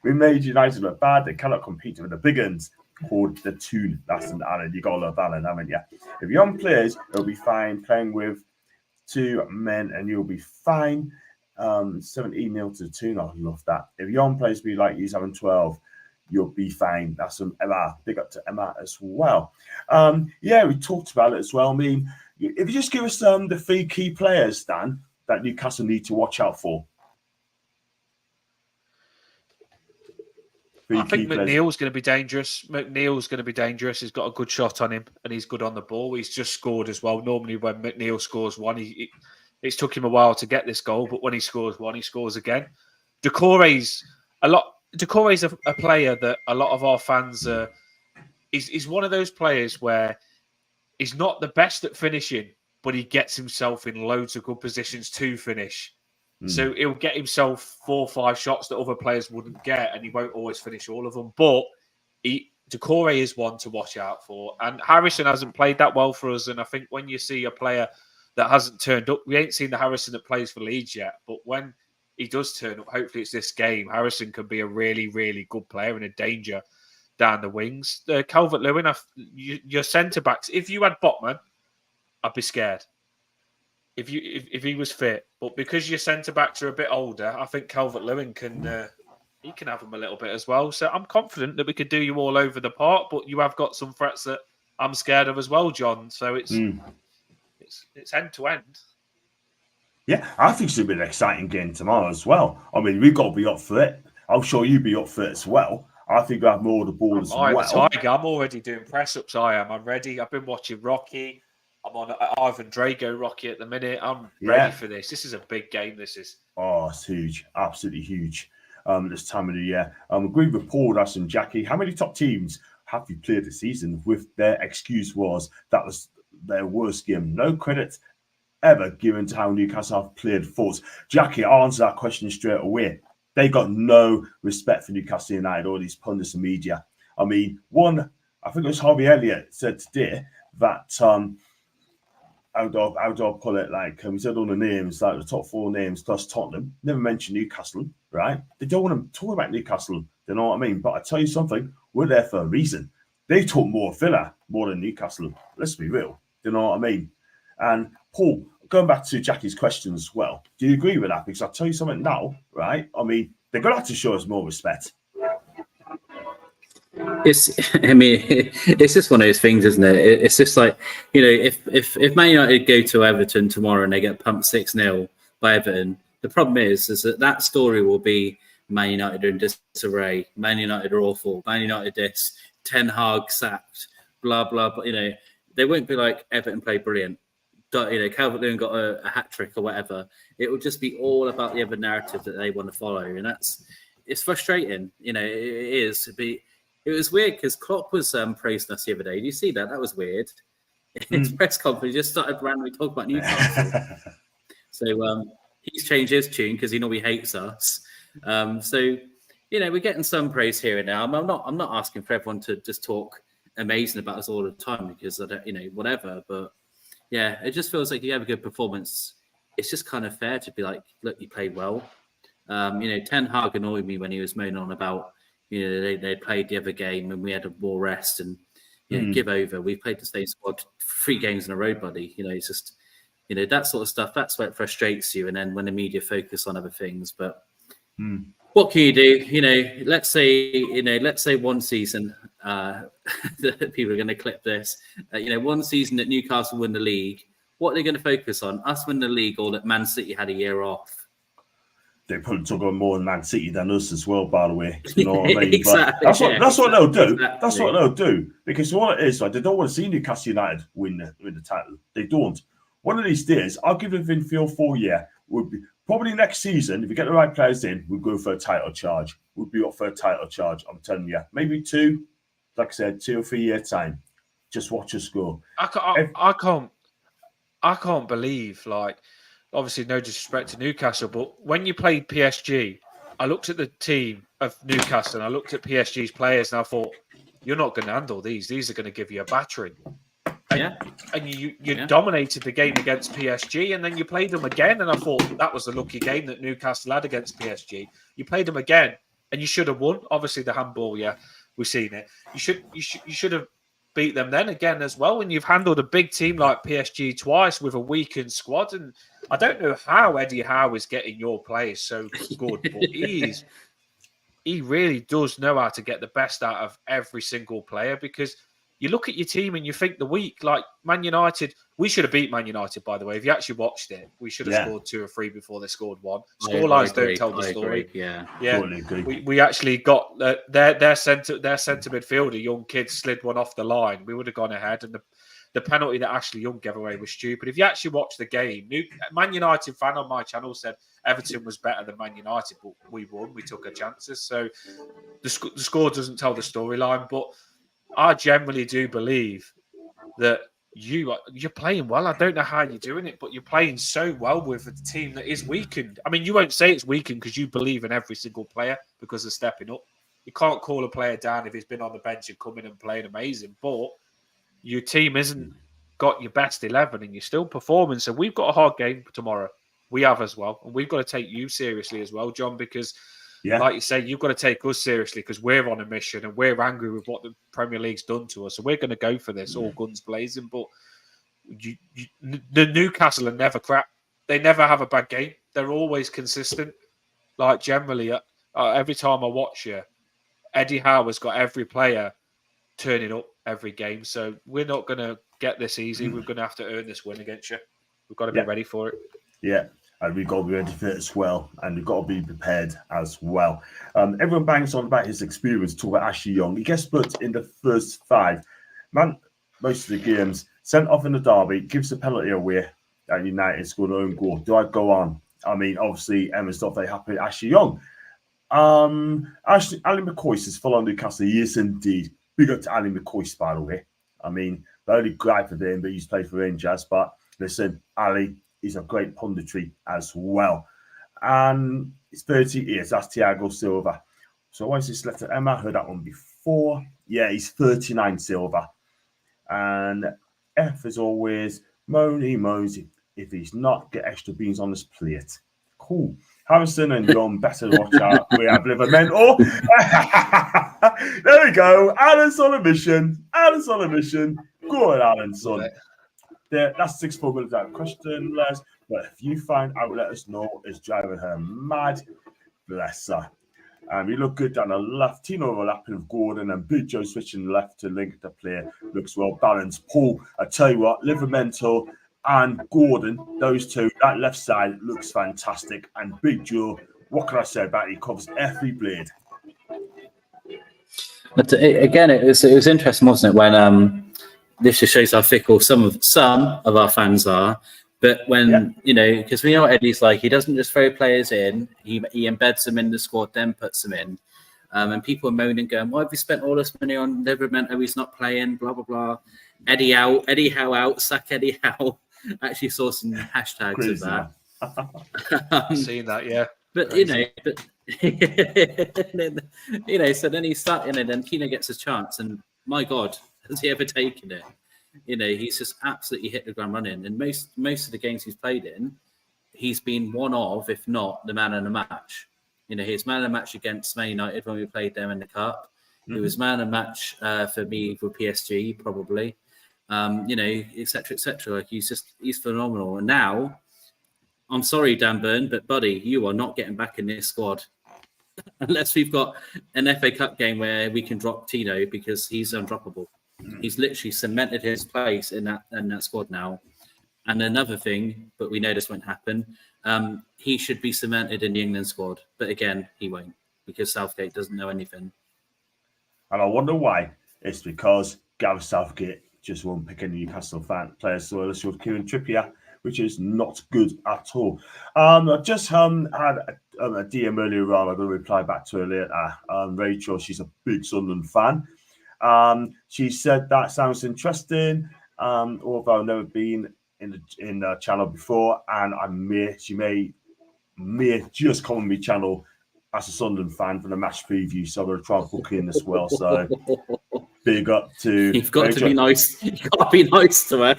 We made United look bad. They cannot compete with the big uns called the Toon. That's an Alan. You got to love Alan, haven't you? If young players, they'll be fine playing with two men and you'll be fine. 17-0 to the Toon. I love that. If young players be like you having 12, you'll be fine. That's from Emma. Big up to Emma as well. We talked about it as well. I mean, if you just give us the 3 key players, Dan, that Newcastle need to watch out for. I think McNeil's going to be dangerous. He's got a good shot on him and he's good on the ball. He's just scored as well. Normally when McNeil scores one, it's took him a while to get this goal, but when he scores one, he scores again. Doucouré's a player that a lot of our fans he's one of those players where he's not the best at finishing, but he gets himself in loads of good positions to finish. So he'll get himself 4 or 5 shots that other players wouldn't get, and he won't always finish all of them. But Doucouré is one to watch out for. And Harrison hasn't played that well for us. And I think when you see a player that hasn't turned up, we ain't seen the Harrison that plays for Leeds yet. But when he does turn up, hopefully it's this game, Harrison can be a really, really good player and a danger down the wings. Calvert-Lewin, your centre-backs, if you had Botman, I'd be scared. If he was fit, but because your centre backs are a bit older, I think Calvert-Lewin can have him a little bit as well. So I'm confident that we could do you all over the park, but you have got some threats that I'm scared of as well, John. So it's end to end. Yeah, I think it's going to be an exciting game tomorrow as well. I mean, we've got to be up for it. I'm sure you'll be up for it as well. I think we'll have more of the ball as well. I'm already doing press-ups. I'm ready. I've been watching Rocky. I'm on Ivan Drago Rocky at the minute. I'm ready for this. This is a big game. This is. Oh, it's huge. Absolutely huge. This time of the year. Agree with Paul, that's and Jackie. How many top teams have you played this season with their excuse was that was their worst game? No credit ever given to how Newcastle have played force. Jackie, I'll answer that question straight away. They got no respect for Newcastle United, all these pundits and media. I mean, I think it was Harvey Elliott said today that how do I put it? Like we said all the names, like the top 4 names plus Tottenham. Never mentioned Newcastle, right? They don't want to talk about Newcastle. You know what I mean? But I tell you something, we're there for a reason. They talk more Villa more than Newcastle. Let's be real. You know what I mean? And Paul, going back to Jackie's question as well, do you agree with that? Because I'll tell you something now, right? I mean, they're going to have to show us more respect. It's just one of those things, isn't it? It's just like, if Man United go to Everton tomorrow and they get pumped 6-0 by Everton, the problem is that story will be Man United are in disarray, Man United are awful, Man United this, Ten Hag sacked, blah, blah, blah. they won't be like Everton played brilliant. Calvert-Lewin got a hat trick or whatever. It will just be all about the other narrative that they want to follow, and it's frustrating. It is. It was weird because Klopp was praising us the other day. Did you see that? That was weird. His press conference just started randomly talking about Newcastle. So he's changed his tune because he normally hates us. So we're getting some praise here and now. I'm not asking for everyone to just talk amazing about us all the time because I don't, whatever. But yeah, it just feels like you have a good performance. It's just kind of fair to be like, look, you played well. Ten Hag annoyed me when he was moaning on about, they played the other game and we had a more rest and give over. We played the same squad 3 games in a row, buddy. It's just, that sort of stuff. That's where it frustrates you. And then when the media focus on other things, but what can you do? Let's say one season, people are going to clip this. One season that Newcastle win the league. What are they going to focus on? Us win the league or that Man City had a year off? They probably took on more Man City than us as well, by the way. You know what I mean? Exactly. That's what they'll do. Exactly. That's what they'll do. Because what it is, they don't want to see Newcastle United win the title. They don't. One of these days, I'll give it in 3 or 4 years. Would be probably next season, if you get the right players in, we'll go for a title charge. We'll be up for a title charge. I'm telling you. Maybe 2, like I said, 2 or 3 year time. Just watch us go. I can't believe, obviously no disrespect to Newcastle, but when you played PSG, I looked at the team of Newcastle and I looked at PSG's players and I thought, you're not going to handle these. These are going to give you a battering. And you dominated the game against PSG and then you played them again and I thought that was the lucky game that Newcastle had against PSG. You played them again and you should have won. Obviously the handball, we've seen it. You should have beat them then again as well. When you've handled a big team like PSG twice with a weakened squad, and I don't know how Eddie Howe is getting your players so good, but he really does know how to get the best out of every single player because you look at your team and you think the week, like Man United, we should have beat Man United, by the way. If you actually watched it, we should have scored 2 or 3 before they scored 1. Scorelines don't tell the story. Yeah. Totally agree. We actually got their centre midfielder, young kid, slid one off the line. We would have gone ahead, and the penalty that Ashley Young gave away was stupid. If you actually watch the game, Man United fan on my channel said Everton was better than Man United, but we won. We took our chances. So the score doesn't tell the storyline, but I generally do believe that you're playing well. I don't know how you're doing it, but you're playing so well with a team that is weakened. I mean, you won't say it's weakened because you believe in every single player because they're stepping up. You can't call a player down if he's been on the bench and come in and playing amazing, but your team isn't got your best 11 and you're still performing. So we've got a hard game tomorrow. We have as well. And we've got to take you seriously as well, John, because like you say, you've got to take us seriously because we're on a mission and we're angry with what the Premier League's done to us. So we're going to go for this, all guns blazing. But the Newcastle are never crap. They never have a bad game. They're always consistent. Like generally, every time I watch you, Eddie Howe has got every player turning up every game. So we're not going to get this easy. We're going to have to earn this win against you. We've got to be ready for it. Yeah. And we've got to be ready for it as well. And we've got to be prepared as well. Everyone bangs on about his experience, talk about Ashley Young. He gets put in the first 5. Man, most of the games, sent off in the derby, gives the penalty away, and United scored their own goal. Do I go on? I mean, obviously, Emma's not very happy with Ashley Young. Ali McCoist is full on Newcastle. He is indeed. Big up to Ali McCoist, by the way. I mean, the only guy for him, but he's played for Rangers. But listen, Ali, he's a great punditry as well. And it's 30 years. That's Thiago Silva. So why is this letter Emma? I heard that one before. Yeah, he's 39 Silva. And F is always Mosey. If he's not, get extra beans on his plate. Cool. Harrison and John better watch out. We have Livermental. There we go. Alan's on a mission. Go on, Alan, son. That's 6 4 minutes out question, Les. But if you find out, let us know. It's driving her mad. Bless her. We look good down the left. Tino overlapping with Gordon and Big Joe switching left to link the player. Looks well balanced. Paul, I tell you what, Livermental and Gordon, those two, that left side looks fantastic. And Big Joe, what can I say about it? He covers every blade. But again, it was interesting, wasn't it, when this just shows how fickle some of our fans are. But when, because we know what Eddie's like, he doesn't just throw players in, he embeds them in the squad, then puts them in. And people are moaning, going, why have we spent all this money on Livramento? He's not playing, blah, blah, blah. Eddie out, Eddie Howe out, sack Eddie Howe. Actually saw some hashtags Crazy, of that. Seen that, yeah. But, so then he's starting, and then Tino gets his chance. And my God, has he ever taken it? He's just absolutely hit the ground running. And most of the games he's played in, he's been one of, if not the man of the match. His man of the match against Man United when we played them in the Cup. Mm-hmm. He was man of the match for me for PSG, probably. Et cetera, et cetera. Like he's phenomenal. And now, I'm sorry, Dan Burn, but buddy, you are not getting back in this squad. Unless we've got an FA Cup game where we can drop Tino because he's undroppable. He's literally cemented his place in that squad now. And another thing, but we know this won't happen, he should be cemented in the England squad. But again, he won't because Southgate doesn't know anything. And I wonder why. It's because Gareth Southgate just won't pick any Newcastle players, so let's with Kieran Trippier, which is not good at all. I just had a DM earlier on. I'm going to reply back to her later. Rachel, she's a big Sunderland fan. She said that sounds interesting. Although I've never been in the channel before, and she may just come on my channel as a Sunderland fan for the match preview. So I'm going to try and book in as well. So big up to You've got Rachel. To be nice. You've got to be nice to her.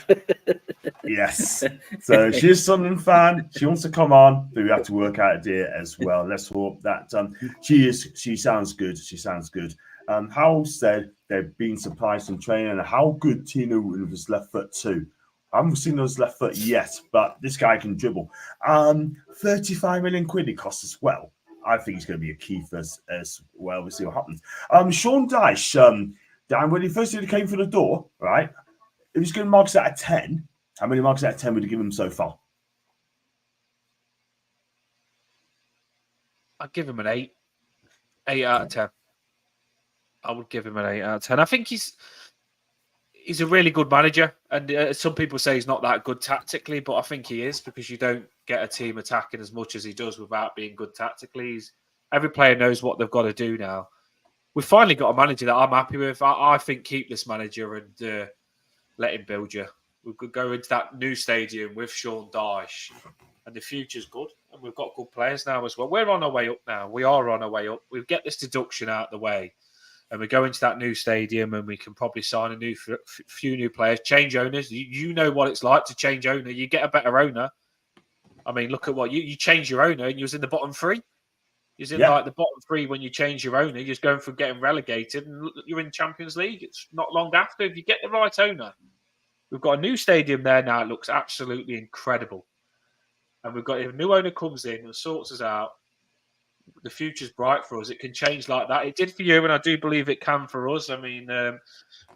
Yes. So she's a Sunderland fan. She wants to come on, but we have to work out a deal as well. Let's hope that she sounds good. She sounds good. Howell said they've been surprised in training and how good Tino with his left foot too. I haven't seen his left foot yet, but this guy can dribble. 35 million quid it costs as well. I think he's going to be a key for us as well. We'll see what happens. Sean Dyche, Dan, when he first came through the door, right? If he's going to mark out of 10, how many marks out of 10 would you give him so far? I'd give him an 8. 8 out of 10. I would give him an 8 out of 10. I think he's a really good manager. And some people say he's not that good tactically, but I think he is because you don't get a team attacking as much as he does without being good tactically. Every player knows what they've got to do now. We've finally got a manager that I'm happy with. I think keep this manager and let him build you. We could go into that new stadium with Sean Dyche, and the future's good. And we've got good players now as well. We're on our way up now. We are on our way up. We get this deduction out of the way, and we go into that new stadium, and we can probably sign a few new players, change owners. You know what it's like to change owner. You get a better owner. I mean, look at what you change your owner, and you was in the bottom 3. You're in like the bottom 3 when you change your owner. You're just going from getting relegated, and you're in Champions League. It's not long after if you get the right owner. We've got a new stadium there now. It looks absolutely incredible. And we've got, if a new owner comes in and sorts us out, the future's bright for us. It can change like that. It did for you, and I do believe it can for us. I mean,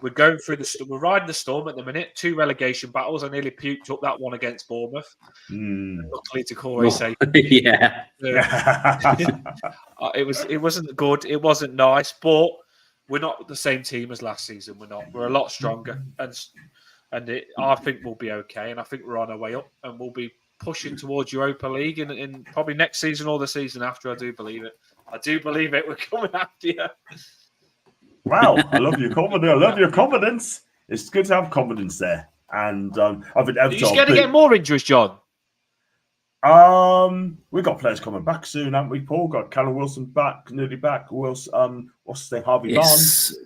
we're going through we're riding the storm at the minute. 2 relegation battles. I nearly puked up that one against Bournemouth. Luckily to Corey's sake. Yeah. It wasn't good. It wasn't nice, but we're not the same team as last season. We're not. We're a lot stronger, and I think we'll be okay. And I think we're on our way up, and we'll be pushing towards Europa League in probably next season or the season after. I do believe it. We're coming after you. Wow, I love your confidence. I love your confidence. It's good to have confidence there. And I think Are you scared to get more injuries, John? We've got players coming back soon, haven't we, Paul? Got Callum Wilson back, nearly back. What's his name? Harvey Barnes.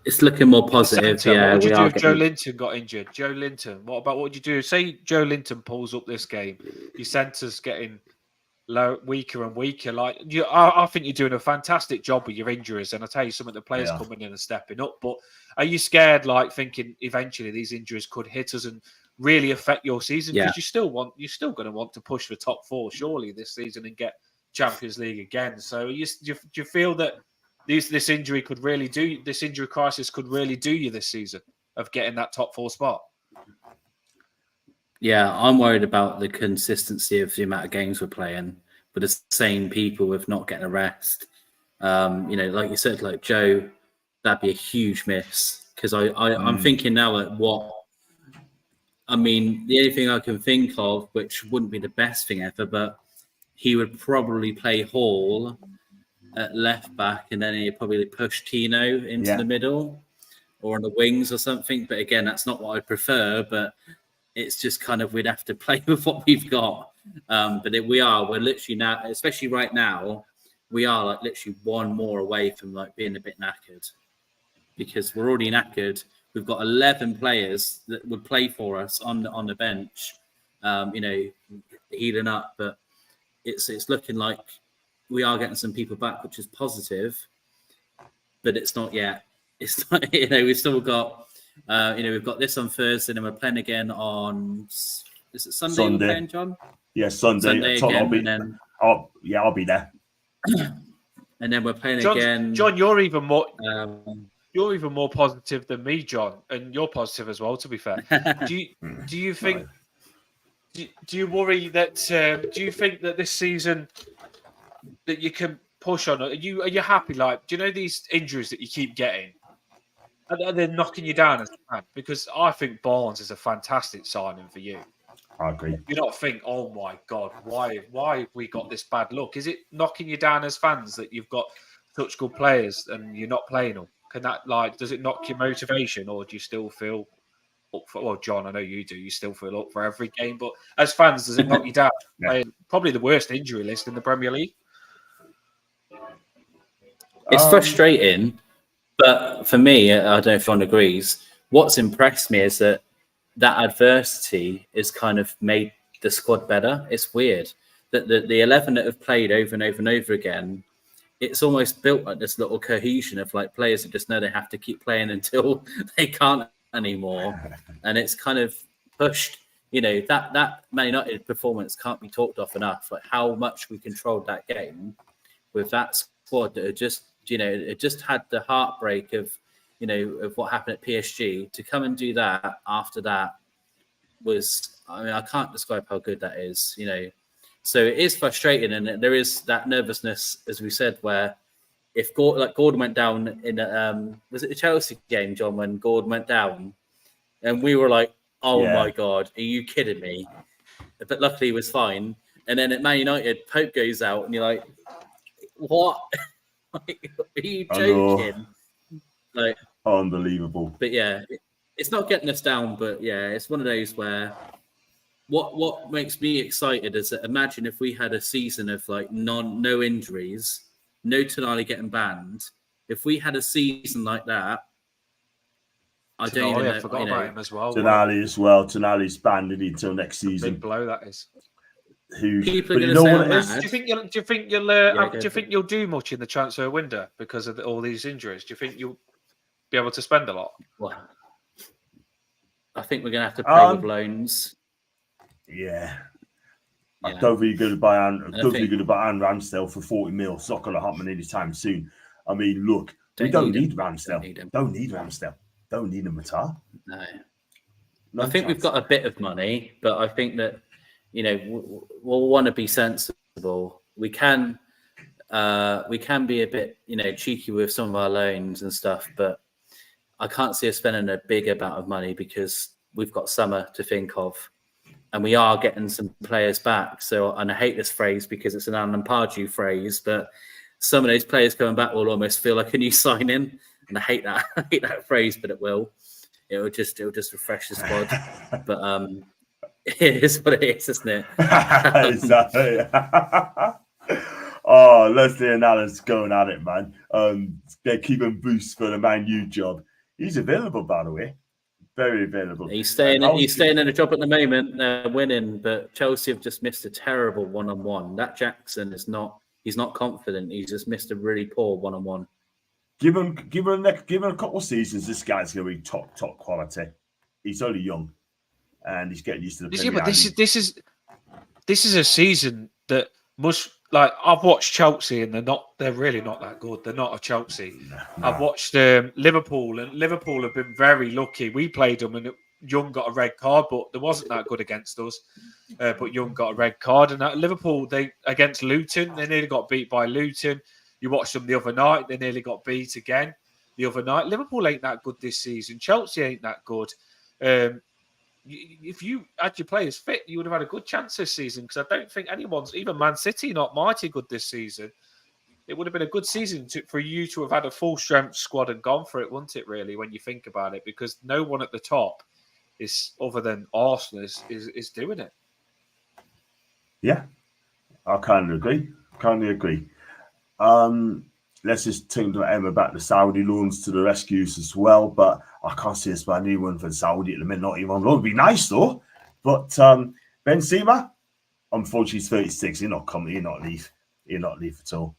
It's looking more positive. What would you do if Joe Linton got injured? Joe Linton. What would you do? Say Joe Linton pulls up this game. Your centre's getting weaker and weaker. I think you're doing a fantastic job with your injuries. And I tell you, some of the players coming in and stepping up. But are you scared, thinking eventually these injuries could hit us and really affect your season? Because you're still going to want to push for top 4 surely this season and get Champions League again. So do you feel that this injury crisis could really do you this season of getting that top 4 spot? Yeah, I'm worried about the consistency of the amount of games we're playing with the same people with not getting a rest. Like you said, like Joe, that'd be a huge miss. because I'm thinking now at what. I mean, the only thing I can think of, which wouldn't be the best thing ever, but he would probably play Hall at left back, and then he'd probably push Tino into the middle or on the wings or something. But again, that's not what I'd prefer. But it's just kind of we'd have to play with what we've got. But we're literally now, especially right now, we are like literally one more away from like being a bit knackered, because we're already knackered. We've got 11 players that would play for us on the bench, healing up. But it's looking like we are getting some people back, which is positive. But it's not yet. It's not. We've still got. We've got this on Thursday, and we're playing again on. Is it Sunday? We're playing, John? Yeah, Sunday again, I'll be there. And then we're playing again. John, you're even more. You're even more positive than me, John, and you're positive as well. To be fair, do you think? Do you worry that? Do you think that this season that you can push on? Are you happy? Like, do you know these injuries that you keep getting? Are they knocking you down as a fan? Because I think Barnes is a fantastic signing for you. I agree. You don't think, oh my God, why have we got this bad luck? Is it knocking you down as fans that you've got such good players and you're not playing them? Can that, does it knock your motivation, or do you still feel up for? Well, John, I know you do. You still feel up for every game, but as fans, does it knock you down? Probably the worst injury list in the Premier League. It's frustrating, but for me, I don't know if John agrees. What's impressed me is that adversity has kind of made the squad better. It's weird that the 11 that have played over and over and over again, it's almost built like this little cohesion of like players that just know they have to keep playing until they can't anymore. And it's kind of pushed, that Man United performance can't be talked off enough. Like how much we controlled that game with that squad that had just, it just had the heartbreak of what happened at PSG. To come and do that after that was, I can't describe how good that is, So it is frustrating, and there is that nervousness, as we said, where if Gordon went down in was it the Chelsea game, John, when Gordon went down, and we were like, oh my God, are you kidding me? But luckily he was fine. And then at Man United, Pope goes out, and you're like, what? Like, are you joking? Like, unbelievable. But yeah, it's not getting us down, but yeah, it's one of those where what makes me excited is that imagine if we had a season of like no injuries, no Tonali getting banned. If we had a season like that, I don't even know. I forgot about him as well. Tonali as well. Tonali's banned until next season. Big blow that is. People are going to say I'm mad. Do you think you'll do much in the transfer window because of all these injuries? Do you think you'll be able to spend a lot? Well, I think we're going to have to play with loans. Yeah. I don't think you're going to buy Aaron Ramsdale for 40 mil. It's not going to happen anytime soon. I mean, look, we don't need Ramsdale. Don't need Ramsdale. Don't need him at all. No. I think we've got a bit of money, but I think that we'll want to be sensible. We can be a bit, cheeky with some of our loans and stuff, but I can't see us spending a big amount of money because we've got summer to think of, and we are getting some players back. So, and I hate this phrase because it's an Alan Pardew phrase, but some of those players coming back will almost feel like a new signing, and I hate that. I hate that phrase, but it will. It'll just refresh the squad. But it is what it is, isn't it? Exactly. Oh, Leslie and Alan's going at it, man. They're keeping boost for the Man U job. He's available, by the way. Very available. He's staying in a job at the moment. They're winning, but Chelsea have just missed a terrible one-on-one. That Jackson is not. He's not confident. He's just missed a really poor one-on-one. Give him a couple of seasons. This guy's going to be top quality. He's only young, and he's getting used to the. Yeah, but this is a season that must. Like, I've watched Chelsea and they're really not that good. They're not a Chelsea. No. I've watched Liverpool, and Liverpool have been very lucky. We played them and Young got a red card, but they wasn't that good against us. But Young got a red card. And at Liverpool, against Luton, they nearly got beat by Luton. You watched them the other night, they nearly got beat again. the other night. Liverpool ain't that good this season. Chelsea ain't that good. If you had your players fit, you would have had a good chance this season, because I don't think anyone's, even Man City, not mighty good this season. It would have been a good season for you to have had a full-strength squad and gone for it, wouldn't it, really, when you think about it? Because no one at the top is, other than Arsenal, is doing it. Yeah, I kind of agree. Let's just think to Emma about the Saudi loans to the rescues as well, but I can't see us buying anyone for Saudi at the minute, not even on loan. It'd be nice though. But Benzema, unfortunately, he's 36. He'll not come. He'll not leave at all.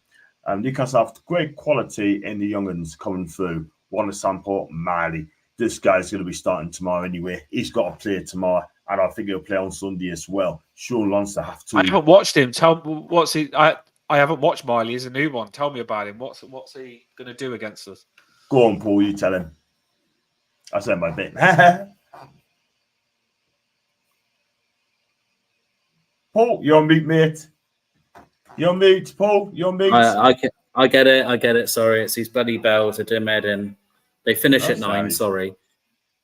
Newcastle have great quality in the young'uns coming through. One of Sample, Miley. This guy's going to be starting tomorrow anyway. He's got to play tomorrow, and I think he'll play on Sunday as well. Sean Lonsdale have to. I haven't watched him. What's he? I haven't watched Miley. He's a new one. Tell me about him. What's he going to do against us? Go on, Paul. You tell him. I said my bit. Paul, you're on mute, mate. You're on mute, Paul. You're on mute. I get it. Sorry, it's these bloody bells at Eden. They finish at 9. Sorry.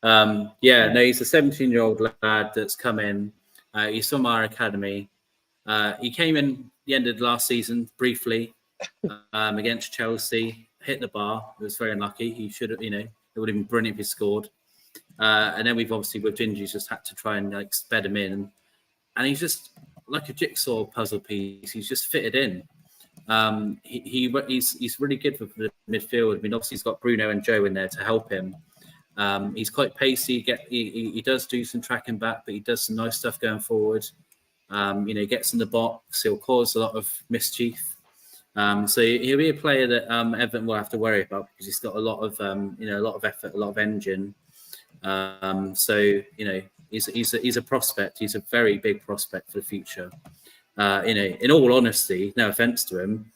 No, he's a 17-year-old lad that's come in. He's from our academy. He came in the end of last season briefly against Chelsea, hit the bar. It was very unlucky. He should have, it would have been brilliant if he scored. And then we've obviously, with injuries, just had to try and sped him in. And he's just like a jigsaw puzzle piece. He's just fitted in. He's really good for the midfield. I mean, obviously he's got Bruno and Joe in there to help him. He's quite pacey. He does do some tracking back, but he does some nice stuff going forward. Gets in the box. He'll cause a lot of mischief. So he'll be a player that Everton will have to worry about, because he's got a lot of effort, a lot of engine. He's a prospect. He's a very big prospect for the future. In all honesty, no offense to him,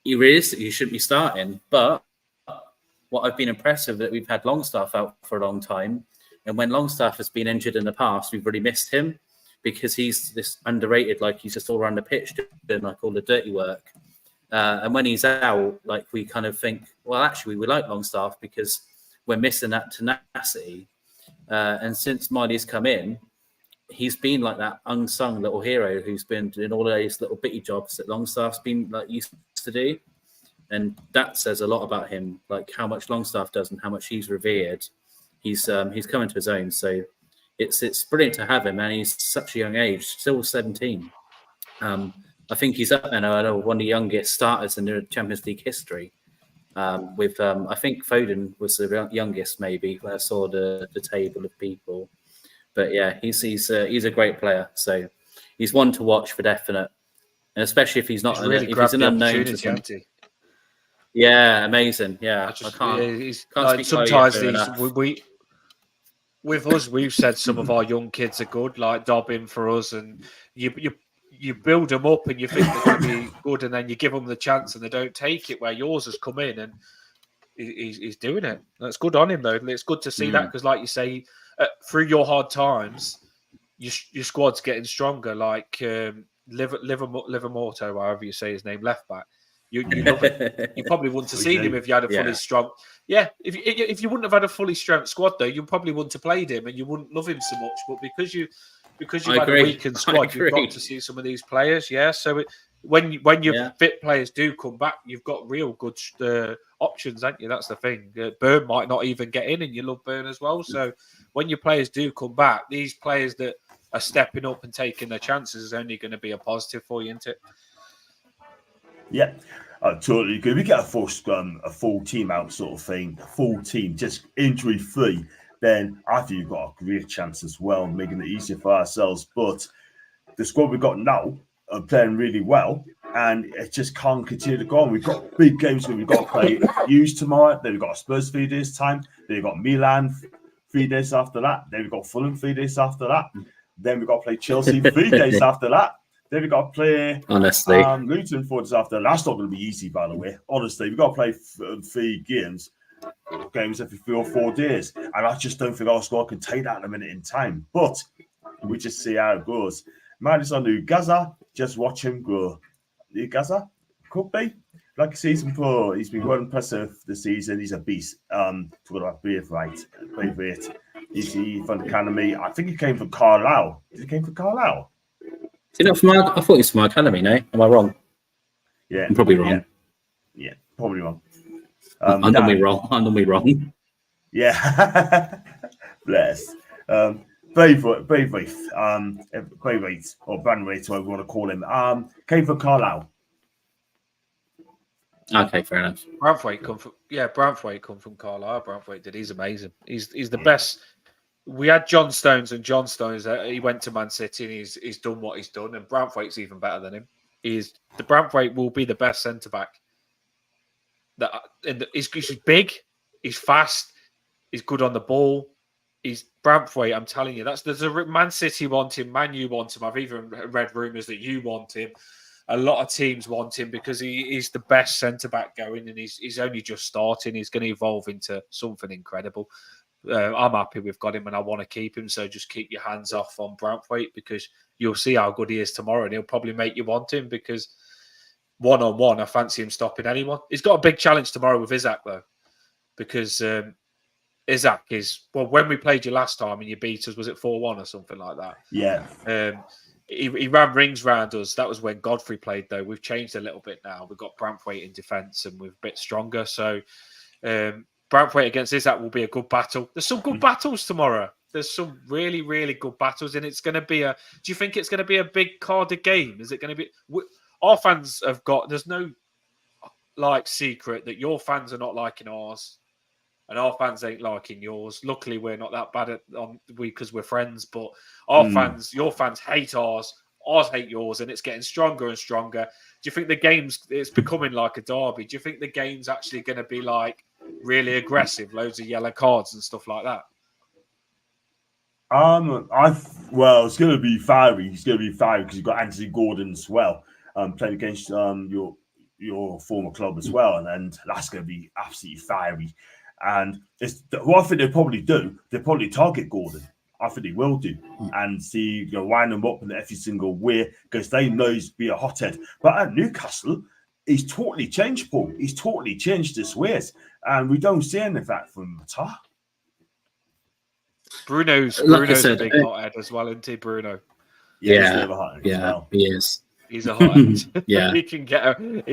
he realistically shouldn't be starting. But what I've been impressed with, that we've had Longstaff out for a long time, and when Longstaff has been injured in the past, we've really missed him, because he's this underrated, like he's just all around the pitch doing like all the dirty work. And when he's out, like we kind of think, well, actually we like Longstaff because we're missing that tenacity. And since Miley's come in, he's been like that unsung little hero who's been doing all those little bitty jobs that Longstaff's been like used to do. And that says a lot about him, like how much Longstaff does and how much he's revered. He's coming to his own. So it's brilliant to have him, and he's such a young age, still 17. I think he's up there now, one of the youngest starters in the Champions League history. I think Foden was the youngest, maybe, when I saw the table of people. But yeah, he's a great player. So he's one to watch for definite, and especially if he's not really if he's an unknown to something. Yeah, amazing. Yeah, I can't sometimes with us, we've said some of our young kids are good, like Dobbin for us, and you build them up and you think they're going to be good, and then you give them the chance and they don't take it. Where yours has come in and he's doing it. That's good on him, though. It's good to see that, because, like you say, through your hard times, your squad's getting stronger. Like Livermorto, however you say his name, left back. You probably wouldn't have seen him if you had a fully strong. Yeah, if you wouldn't have had a fully strength squad, though, you probably wouldn't have played him, and you wouldn't love him so much. But because you've had a weakened squad, you've got to see some of these players. Yeah, so when your fit players do come back, you've got real good options, haven't you? That's the thing. Burn might not even get in, and you love Burn as well. So when your players do come back, these players that are stepping up and taking their chances is only going to be a positive for you, isn't it? Yeah, I totally agree. We get a full team out sort of thing, a full team, just injury free, then I think you've got a great chance as well, making it easier for ourselves. But the squad we've got now are playing really well, and it just can't continue to go on. We've got big games where we've got to play Hughes tomorrow, then we've got Spurs 3 days' time, then we've got Milan 3 days after that, then we've got Fulham 3 days after that, then we've got to play Chelsea 3 days after that. Then we've got to play Luton 4 days after. That's not going to be easy, by the way. Honestly, we've got to play 3 games every 3 or 4 days. And I just don't think our squad can take that in a minute in time. But we just see how it goes. Minus on Newcastle, just watch him grow. Newcastle? Could be. like a season before, he's been well impressive this season. He's a beast. Talking about Braithwaite. He's from the academy. I think he came from Carlisle. Did he came from Carlisle? Is he not from I thought he was from our academy, no? Am I wrong? Yeah. I'm probably wrong. Yeah, probably wrong. I'm gonna be wrong. Yeah. Bless. Braithwaite, or Branwaite, whatever you want to call him, came from Carlisle. Okay, fair enough. Branthwaite come from Carlisle. Branthwaite did. He's amazing. He's the best. We had John Stones, and John Stones, he went to Man City and he's done what he's done. And Branthwaite's even better than him. The Branthwaite will be the best centre back. He's big, he's fast, he's good on the ball. He's Branthwaite. I'm telling you, there's a Man City want him, Man U want him. I've even read rumours that you want him. A lot of teams want him because he's the best centre back going, and he's only just starting. He's going to evolve into something incredible. I'm happy we've got him, and I want to keep him. So just keep your hands off on Branthwaite, because you'll see how good he is tomorrow, and he'll probably make you want him, because one-on-one, I fancy him stopping anyone. He's got a big challenge tomorrow with Isaac, though, because Isaac is, well, when we played you last time and you beat us, was it 4-1 or something like that? Yeah. He ran rings round us. That was when Godfrey played, though. We've changed a little bit now. We've got Branthwaite in defence and we're a bit stronger. So Branthwaite against Isaac will be a good battle. There's some good battles tomorrow. There's some really, really good battles, and it's going to be do you think it's going to be a big carded game? Is it going to be... Our fans have got... There's no, secret that your fans are not liking ours, and our fans ain't liking yours. Luckily, we're not that bad because we're friends, but your fans hate ours hate yours, and it's getting stronger and stronger. Do you think it's becoming like a derby? Do you think the game's actually going to be really aggressive, loads of yellow cards and stuff like that? It's going to be fiery. It's going to be fiery because you've got Anthony Gordon as well, playing against your former club as well, and that's going to be absolutely fiery. And what I think they'll probably target Gordon. I think they will do, and see, wind them up in every single way, because they know he's be a hothead. But at Newcastle, he's totally changed, Paul. He's totally changed his ways, and we don't see any of that from Matar. Bruno's a big hothead as well, isn't he, Bruno? Yeah, he is. He's a hothead. Yeah, he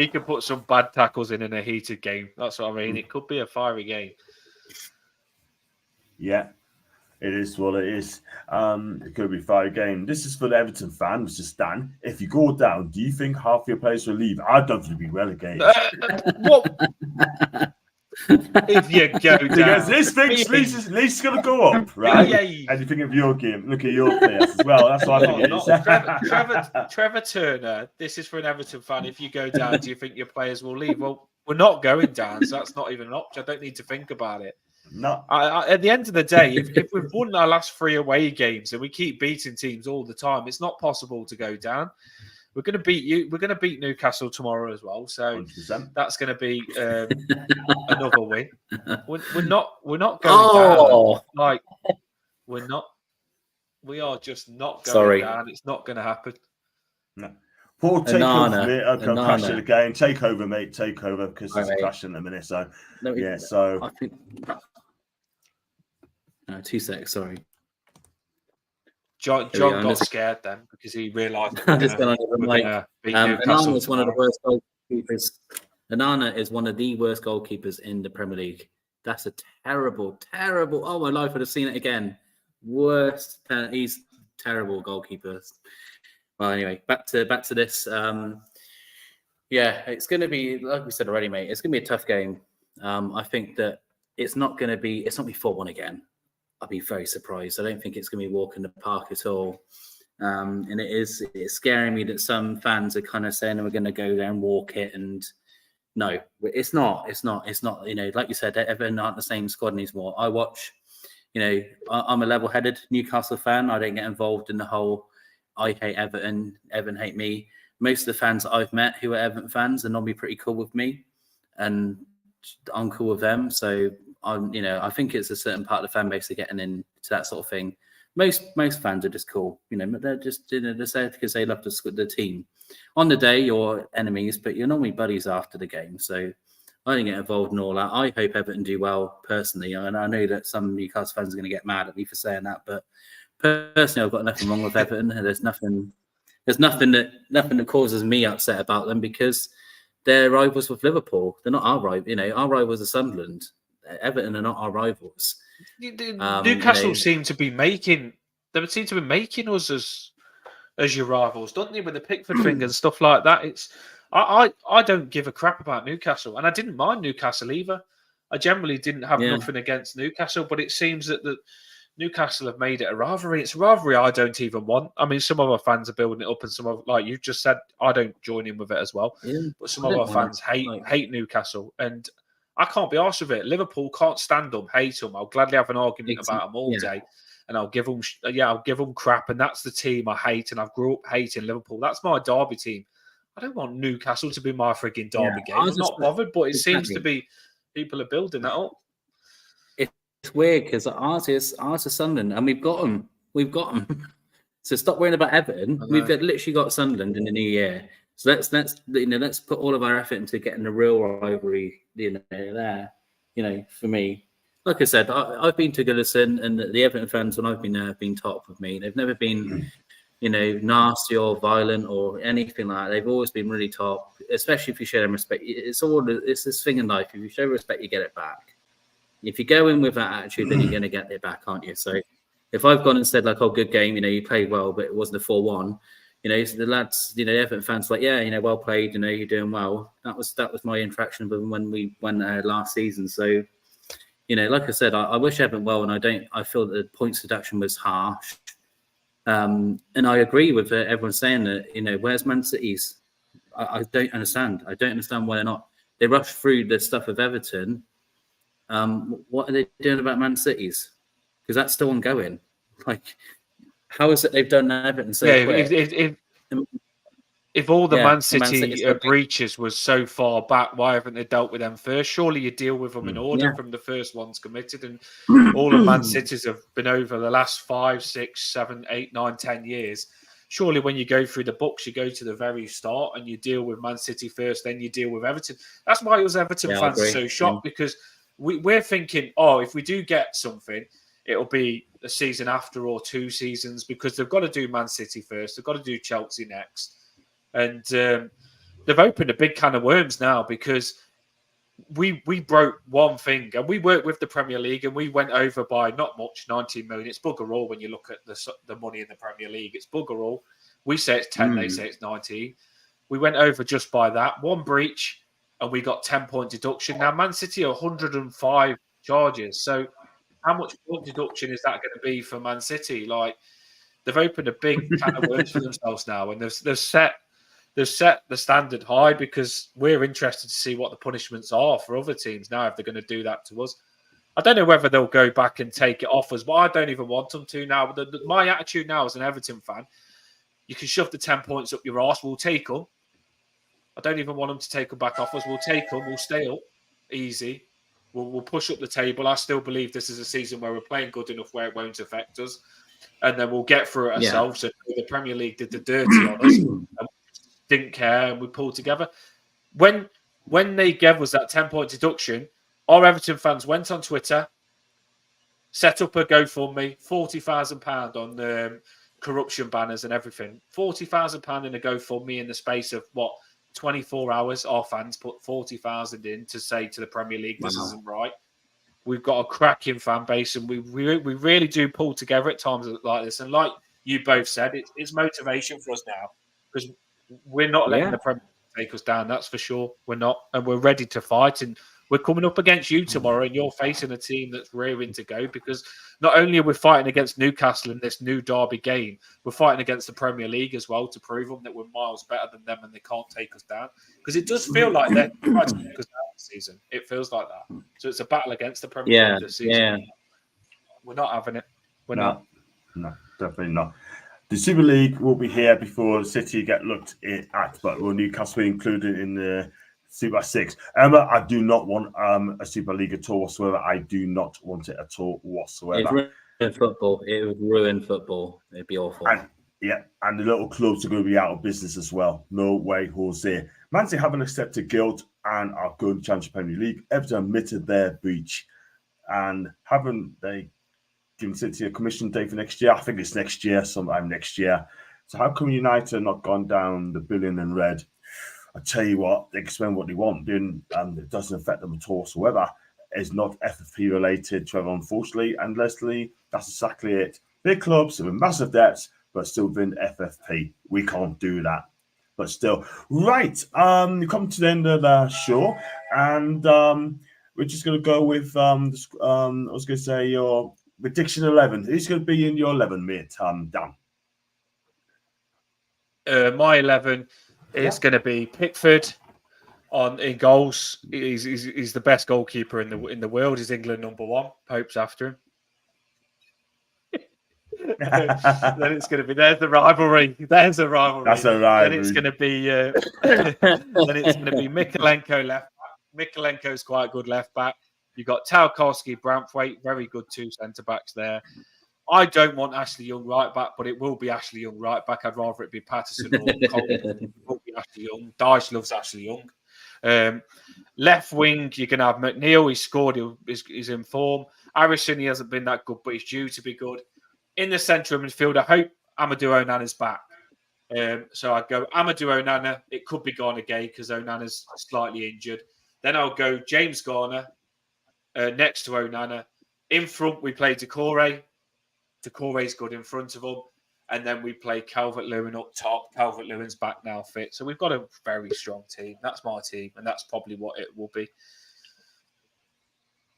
can put some bad tackles in a heated game. That's what I mean. It could be a fiery game. Yeah, it is what it is. It could be a fiery game. This is for the Everton fan, Mr. Stan. If you go down, do you think half your players will leave? I don't think you'll be relegated. What? If you go down, because this thing's at least going to go up, right? Yeah. And you think of your game, look at your players as well. That's what I think it is. Trevor Turner, this is for an Everton fan. If you go down, do you think your players will leave? Well, we're not going down, so that's not even an option. I don't need to think about it. No. At the end of the day, if we've won our last 3 away games and we keep beating teams all the time, it's not possible to go down. We're going to beat you. We're going to beat Newcastle tomorrow as well. So 100%. That's going to be another win. We're not going down. We're not. We are just not going down. It's not going to happen. No. Paul, take over, mate. I'll crash it again. Take over, mate. Take over, because it's crashing in a minute. So I think. No, 2 seconds. Sorry. John got scared then because he realised that Onana is one of the worst goalkeepers. Onana is one of the worst goalkeepers in the Premier League. That's a terrible. Oh, my life would have seen it again. Worst. He's terrible goalkeeper. Well, anyway, back to this. It's going to be, like we said already, mate. It's going to be a tough game. I think that it's not going to be 4-1 again. I'll be very surprised. I don't think it's going to be a walk in the park at all. And it's scaring me that some fans are kind of saying we're going to go there and walk it. And no, it's not. Like you said, Everton aren't the same squad anymore. I watch, I'm a level-headed Newcastle fan. I don't get involved in the whole I hate Everton, Everton hate me. Most of the fans that I've met who are Everton fans are normally pretty cool with me, and I'm cool with them. So I think it's a certain part of the fan base are getting into that sort of thing. most fans are just cool. You know, they're just they're there because they love the team. On the day, you're enemies, but you're normally buddies after the game. So I didn't get involved in all that. I hope Everton do well personally, and I know that some Newcastle fans are going to get mad at me for saying that, but personally, I've got nothing wrong with Everton. There's nothing that causes me upset about them because they're rivals with Liverpool. They're not our rival. You know, our rivals are Sunderland. Everton are not our rivals. Newcastle seem to be making us as your rivals, don't they? With the Pickford thing and stuff like that. It's I don't give a crap about Newcastle, and I didn't mind Newcastle either. I generally didn't have nothing against Newcastle, but it seems that the Newcastle have made it a rivalry. It's a rivalry I don't even want. I mean, some of our fans are building it up, and some of, like you just said, I don't join in with it as well. Yeah, but some of our fans hate Newcastle, and I can't be arsed with it. Liverpool can't stand them, hate them. I'll gladly have an argument about them all day, and I'll give them crap. And that's the team I hate, and I've grew up hating Liverpool. That's my derby team. I don't want Newcastle to be my frigging derby game. I'm not bothered, but it seems to be people are building that up. It's weird because ours is Sunderland, and we've got them. We've got them. So stop worrying about Everton. We've literally got Sunderland in the new year. So let's put all of our effort into getting the real rivalry there. You know, for me, like I said, I've been to Goodison, and the Everton fans when I've been there have been top with me. They've never been, nasty or violent or anything like that. They've always been really top, especially if you show them respect. It's this thing in life. If you show respect, you get it back. If you go in with that attitude, then you're going to get it back, aren't you? So if I've gone and said, like, oh, good game, you played well, but it wasn't a 4-1, so the lads, Everton fans were like, yeah, well played, you're doing well. That was my interaction with them when we went last season. So, like I said, I wish Everton well, and I feel that the points deduction was harsh. And I agree with everyone saying that, where's Man City's? I don't understand. I don't understand why they're not. They rushed through the stuff with Everton. What are they doing about Man City's? Because that's still ongoing. Like, how is it they've done Everton so quick? If all the Man City breaches was so far back, why haven't they dealt with them first? Surely you deal with them in order from the first ones committed. And all of Man City's have been over the last 5, 6, 7, 8, 9, 10 years. Surely when you go through the books, you go to the very start and you deal with Man City first, then you deal with Everton. That's why us Everton fans are so shocked because we're thinking, if we do get something, it'll be a season after or 2 seasons because they've got to do Man City first. They've got to do Chelsea next. And they've opened a big can of worms now because we broke one thing and we worked with the Premier League and we went over by not much, 19 million. It's bugger all when you look at the money in the Premier League. It's bugger all. We say it's 10, they say it's 19. We went over just by that. One breach and we got 10-point deduction. Now, Man City are 105 charges. So how much point deduction is that going to be for Man City? Like, they've opened a big can of worms for themselves now, and they've set the standard high because we're interested to see what the punishments are for other teams now if they're going to do that to us. I don't know whether they'll go back and take it off us, but I don't even want them to now. My attitude now as an Everton fan, you can shove the 10 points up your arse, we'll take them. I don't even want them to take them back off us. We'll take them, we'll stay up easy. We'll push up the table. I still believe this is a season where we're playing good enough where it won't affect us. And then we'll get through it ourselves. So the Premier League did the dirty on us and we didn't care and we pulled together. When they gave us that 10-point deduction, our Everton fans went on Twitter, set up a GoFundMe, £40,000 on corruption banners and everything. £40,000 in a GoFundMe in the space of 24 hours. Our fans put 40,000 in to say to the Premier League, this isn't right. We've got a cracking fan base, and we really do pull together at times like this. And like you both said, it's motivation for us now because we're not letting the Premier League take us down. That's for sure. We're not, and we're ready to fight. And we're coming up against you tomorrow, and you're facing a team that's raring to go because not only are we fighting against Newcastle in this new derby game, we're fighting against the Premier League as well to prove them that we're miles better than them and they can't take us down. Because it does feel like they're trying to take us down this season. It feels like that. So it's a battle against the Premier League this season. Yeah. We're not having it. We're not. No, definitely not. The Super League will be here before City get looked at, but will Newcastle be included in the Super 6? Emma, I do not want a Super League at all whatsoever. I do not want it at all whatsoever. football. It would ruin football. It'd be awful. And the little clubs are going to be out of business as well. No way, Jose. Man City haven't accepted guilt and are going to challenge the Premier League. Everton admitted their breach. And haven't they given City a commission date for next year? I think it's next year, sometime next year. So how come United have not gone down the billion in red? I tell you what, they can spend what they want, doing, it doesn't affect them at all whatsoever. It's not FFP related, Trevor, unfortunately. And Leslie, that's exactly it. Big clubs with massive debts, but still within FFP. We can't do that. But still. Right. You come to the end of the show, and we're just going to go with, I was going to say your prediction 11. Who's going to be in your 11, mate, Dan? My 11 is going to be Pickford in goals. He's the best goalkeeper in the world. He's England #1. Pope's after him. Then it's going to be there's the rivalry. That's a rivalry. Then it's going to be Mikalenko left back. Mikalenko's quite a good left back. You've got Tarkowski, Branthwaite, very good 2 centre backs there. I don't want Ashley Young right back, but it will be Ashley Young right back. I'd rather it be Patterson or Cole. It will be Ashley Young. Dyche loves Ashley Young. Left wing, you can have McNeil. He scored. He's in form. Harrison, he hasn't been that good, but he's due to be good. In the centre of midfield, I hope Amadou Onana's back. So I'd go Amadou Onana. It could be Garner Gay because Onana's slightly injured. Then I'll go James Garner next to Onana. In front, we play Decore. Decore's good in front of him. And then we play Calvert-Lewin up top. Calvert-Lewin's back now fit. So we've got a very strong team. That's my team. And that's probably what it will be.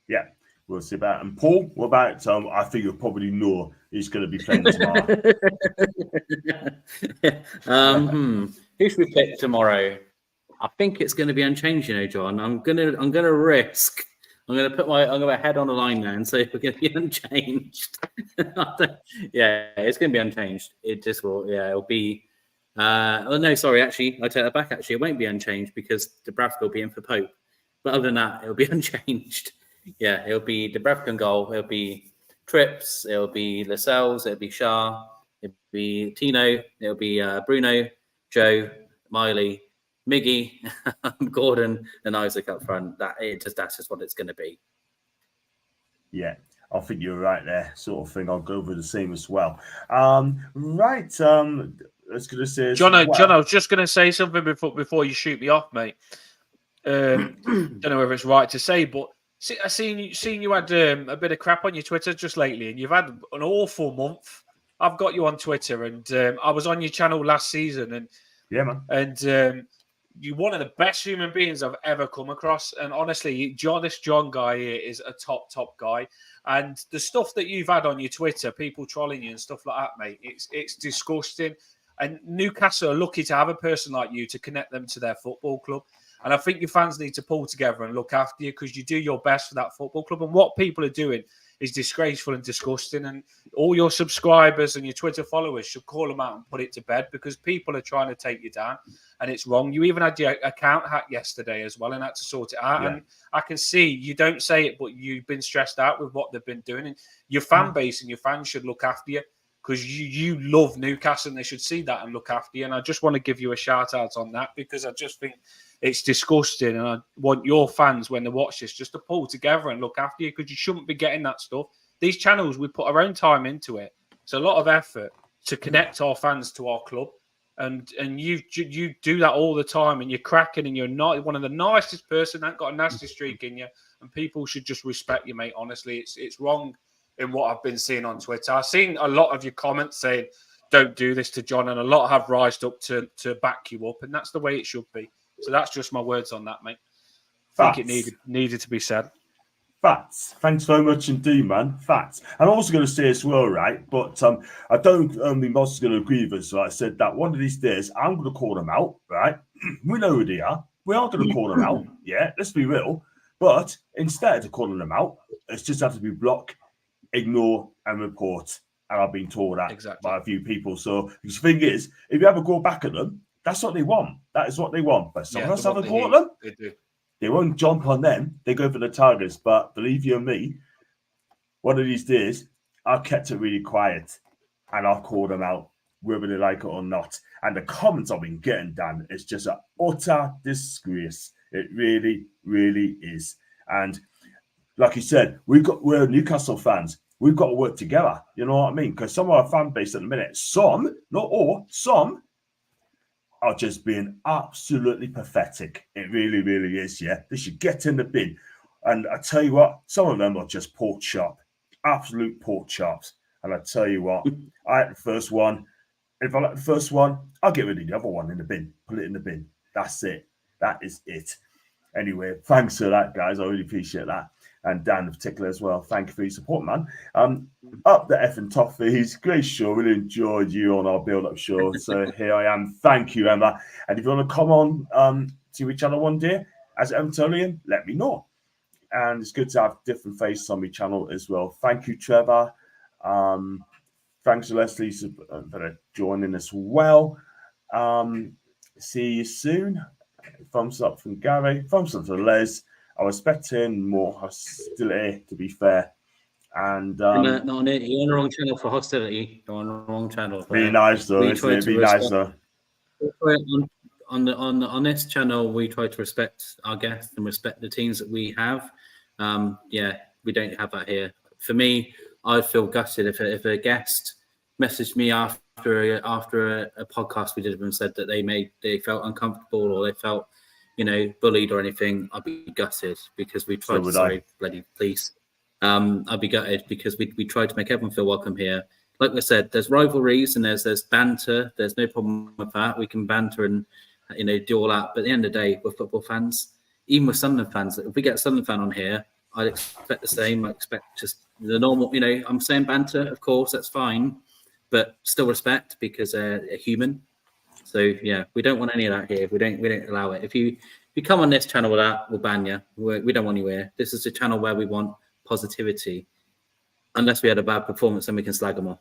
Yeah, we'll see about it. And Paul, what about, I think you'll probably know he's going to be playing tomorrow. Who should we pick tomorrow? I think it's going to be unchanged, John. I'm gonna risk. I'm going to put my head on the line now and say we're going to be unchanged. Yeah, it's going to be unchanged. It just will. Yeah, it'll be. No, sorry. Actually, I take that back. Actually, it won't be unchanged because Dubravka will be in for Pope. But other than that, it'll be unchanged. Yeah, it'll be Dubravka in goal. It'll be Trips. It'll be Lascelles. It'll be Shah. It'll be Tino. It'll be Bruno, Joe, Miley, Miggy, Gordon, and Isaac up front. That's just what it's going to be. Yeah, I think you're right there, sort of thing. I'll go over the same as well. Right. Let's go to say, John, I was just going to say something before you shoot me off, mate. Don't know whether it's right to say, but I seen you had a bit of crap on your Twitter just lately, and you've had an awful month. I've got you on Twitter, and I was on your channel last season, and yeah, man, and you're one of the best human beings I've ever come across. And honestly, this John guy here is a top guy. And the stuff that you've had on your Twitter, people trolling you and stuff like that, mate, it's disgusting. And Newcastle are lucky to have a person like you to connect them to their football club. And I think your fans need to pull together and look after you because you do your best for that football club. And what people are doing is disgraceful and disgusting. And all your subscribers and your Twitter followers should call them out and put it to bed because people are trying to take you down and it's wrong. You even had your account hacked yesterday as well and had to sort it out. Yeah. And I can see you don't say it, but you've been stressed out with what they've been doing. And your fan base and your fans should look after you because you love Newcastle and they should see that and look after you. And I just want to give you a shout out on that because I just think it's disgusting, and I want your fans, when they watch this, just to pull together and look after you because you shouldn't be getting that stuff. These channels, we put our own time into it. It's a lot of effort to connect our fans to our club, and you do that all the time, and you're cracking, and you're not one of the nicest person. Ain't got a nasty streak in you, and people should just respect you, mate. Honestly, it's wrong in what I've been seeing on Twitter. I've seen a lot of your comments saying, "Don't do this to John," and a lot have rised up to back you up, and that's the way it should be. So that's just my words on that, mate. I think it needed to be said. Facts. Thanks very much indeed, man. Facts. I'm also going to say as well, right? But I don't think Moss is going to agree with us. So I said that one of these days, I'm going to call them out, right? We know who they are. We are going to call them out. Yeah, let's be real. But instead of calling them out, it's just have to be block, ignore, and report. And I've been told that by a few people. So the thing is, if you ever go back at them, that's what they want. That is what they want. But some of us haven't caught them. They do. They won't jump on them. They go for the targets. But believe you me, one of these days, I kept it really quiet, and I've called them out, whether they like it or not. And the comments I've been getting, Dan, is just an utter disgrace. It really, really is. And like you said, we're Newcastle fans. We've got to work together. You know what I mean? Because some of our fan base at the minute, some, not all, some are just being absolutely pathetic. It really, really is. Yeah, they should get in the bin. And I tell you what, some of them are just pork chop, absolute pork chops. And I tell you what, I like the first one. If I like the first one, I'll get rid of the other one in the bin. Put it in the bin. That's it. That is it. Anyway, thanks for that, guys. I really appreciate that. And Dan in particular as well. Thank you for your support, man. Up the F and Toffees. Great show. Really enjoyed you on our build-up show. So here I am. Thank you, Emma. And if you want to come on to each other one day as Evertonian, let me know. And it's good to have different faces on my channel as well. Thank you, Trevor. Thanks to Leslie for joining as well. See you soon. Thumbs up from Gary. Thumbs up to Les. I was expecting more hostility, to be fair. And you're on the wrong channel for hostility. You're on the wrong channel. Be nice though, isn't it? Be nice though. On this channel, we try to respect our guests and respect the teams that we have. Yeah, we don't have that here. For me, I'd feel gutted if a guest messaged me after a podcast we did with them and said that they felt uncomfortable or they felt, bullied or anything. I'd be gutted because we tried to say bloody please. I'd be gutted because we tried to make everyone feel welcome here. Like I said, there's rivalries and there's banter. There's no problem with that. We can banter and do all that. But at the end of the day, we're football fans. Even with Sunderland fans, if we get a Sunderland fan on here, I'd expect the same. I expect just the normal. I'm saying banter, of course, that's fine, but still respect because they're human. So yeah, we don't want any of that here. We don't allow it. If you come on this channel with that, we'll ban you. We don't want you here. This is a channel where we want positivity. Unless we had a bad performance, then we can slag them off.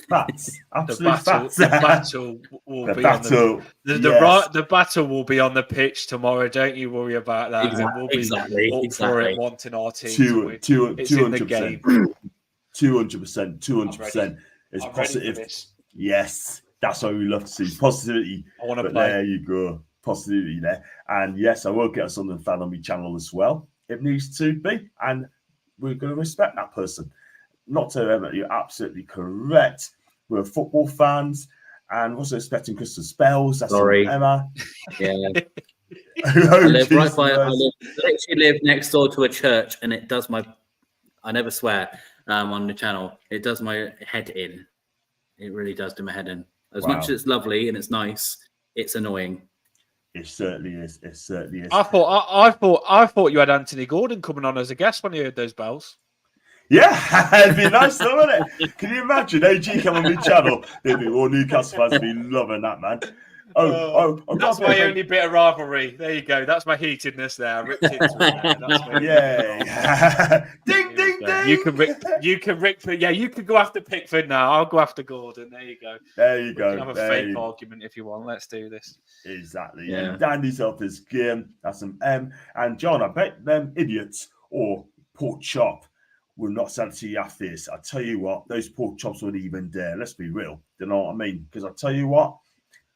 Facts. Absolute facts. The battle will be on the battle will be on the pitch tomorrow. Don't you worry about that. Exactly. We'll be up for it, wanting our team to win. 200%. 200%. It's positive. Yes, that's what we love to see. Positivity. I want to play. There you go. Positivity there. And yes, I will get a Sunderland fan on my channel as well. It needs to be. And we're going to respect that person. Not to Emma, you're absolutely correct. We're football fans and also expecting Crystal Spells. That's sorry, Emma. Yeah. I literally live next door to a church, and it does I never swear on the channel. It does my head in. It really does do my head in. As much as it's lovely and it's nice, it's annoying. It certainly is. It certainly is. I thought you had Anthony Gordon coming on as a guest when you heard those bells. Yeah, it'd be nice though, wouldn't it? Can you imagine AG come on my channel? They'd be all Newcastle fans be loving that, man. That's my only bit of rivalry. There you go. That's my heatedness there. I ripped into it. Yeah. Ding, ding, ding. You can Rickford. Yeah, you could go after Pickford now. I'll go after Gordon. There you go. There you go. We can have a fake argument if you want. Let's do this. Exactly. Yeah. And Dandy's up his game. That's some M. And John, I bet them idiots or pork chop will not sell to your face. I tell you what, those pork chops weren't even there. Let's be real. You know what I mean? Because I tell you what,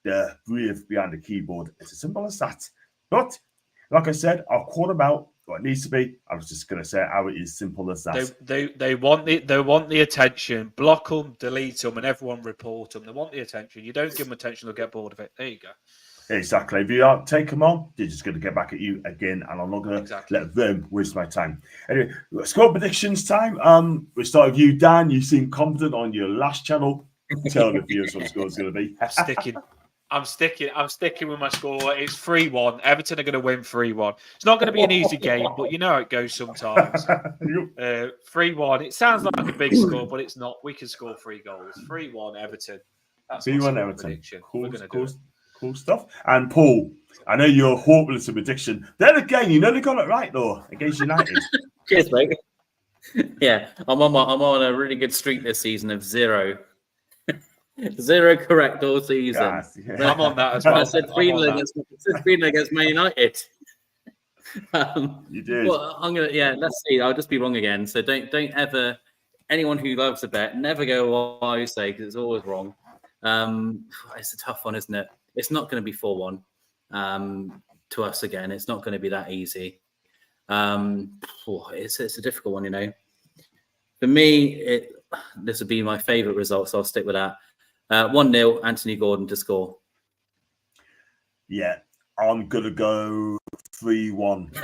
they're brave behind the keyboard. It's as simple as that. But like I said, I'll call them out what it needs to be. I was just going to say how it is simple as that. They want the attention. Block them, delete them, and everyone report them. They want the attention. You don't give them attention, they'll get bored of it. There you go. Exactly. If you don't take them on, they're just going to get back at you again, and I'm not going to let them waste my time. Anyway, score predictions time. We start with you, Dan. You seem confident on your last channel. Tell the viewers what the score is going to be. I'm sticking with my score. It's 3-1. Everton are going to win 3-1. It's not going to be an easy game, but you know how it goes sometimes. 3-1. It sounds like a big score, but it's not. We can score 3 goals. 3-1 Everton. That's 3-1 Everton. Prediction. Cool stuff. And Paul, I know you're hopeless of prediction. Then again, you know they got it right though against United. Cheers, mate. Yeah, I'm on a really good streak this season of 0. 0 correct all season. Yes, yeah. I'm on that as well. I said 3-0 against Man United. You did. Well, let's see. I'll just be wrong again. So don't ever, anyone who loves a bet, never go what I say, because it's always wrong. It's a tough one, isn't it? It's not going to be 4-1 to us again. It's not going to be that easy. It's a difficult one, you know. For me, this would be my favourite result, so I'll stick with that. 1-0, Anthony Gordon to score. Yeah, I'm going to go 3-1.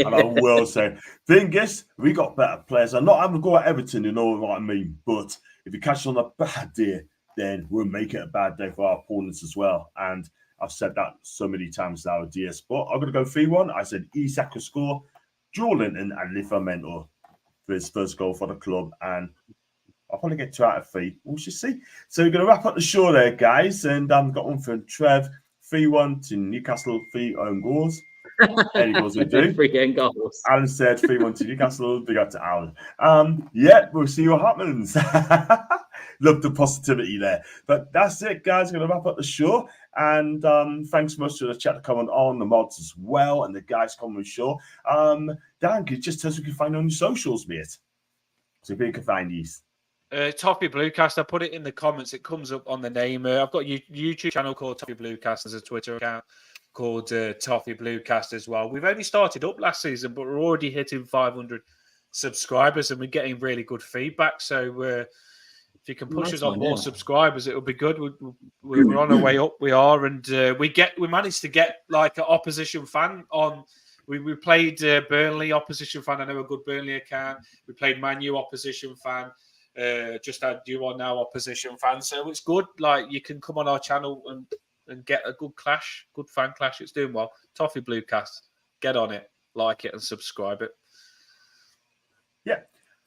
And I will say, thing is, we got better players. I'm not having to go at Everton, you know what I mean? But if you catch on a bad day, then we'll make it a bad day for our opponents as well. And I've said that so many times nowadays. But I'm going to go 3-1. I said Isak will score, Joe Linton and Livramento for his first goal for the club. And I'll probably get 2 out of 3. We'll just see. So we're going to wrap up the show there, guys. And I've got one from Trev. 3-1 to Newcastle, 3 own goals. Any goals we do. 3 own goals. Alan said 3-1 to Newcastle. Big up to Alan. Yeah, we'll see what happens. Love the positivity there. But that's it, guys. We're going to wrap up the show. And thanks so much to the chat to comment on, the mods as well, and the guys coming on the show. Dan, could you just tell us who can find on your socials, mate? So people can find these. Toffee Bluecast. I put it in the comments. It comes up on the name. I've got a YouTube channel called Toffee Bluecast. There's a Twitter account called Toffee Bluecast as well. We've only started up last season, but we're already hitting 500 subscribers and we're getting really good feedback. So if you can push us on more subscribers, it'll be good. We're on our way up. We are, and we managed to get like an opposition fan on. We played Burnley opposition fan. I know a good Burnley account. We played Man U opposition fan. Just had you on now opposition fan. So it's good. Like you can come on our channel and get a good clash, good fan clash. It's doing well. Toffee Bluecast. Get on it, like it, and subscribe it. Yeah.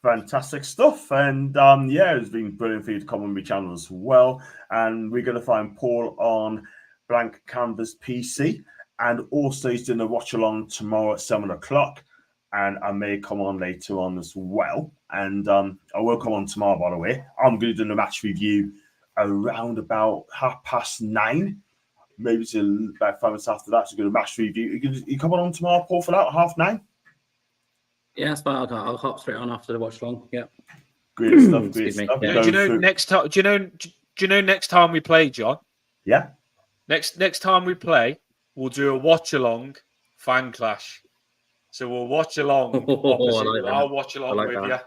Fantastic stuff. And it's been brilliant for you to come on my channel as well. And we're going to find Paul on Blank Canvas PC. And also he's doing a watch along tomorrow at 7 o'clock. And I may come on later on as well. And I will come on tomorrow, by the way. I'm going to do the match review around about 9:30. Maybe till about 5 minutes after that. So do a match review. You come on tomorrow, Paul, for that at 9:30? Yeah, that's fine. I'll hop straight on after the watch long. Yeah. Great stuff. Great stuff. Yeah. Do you know next time? Do you know next time we play, John? Yeah. Next time we play, we'll do a watch along fan clash. So we'll watch along. I'll watch along with you.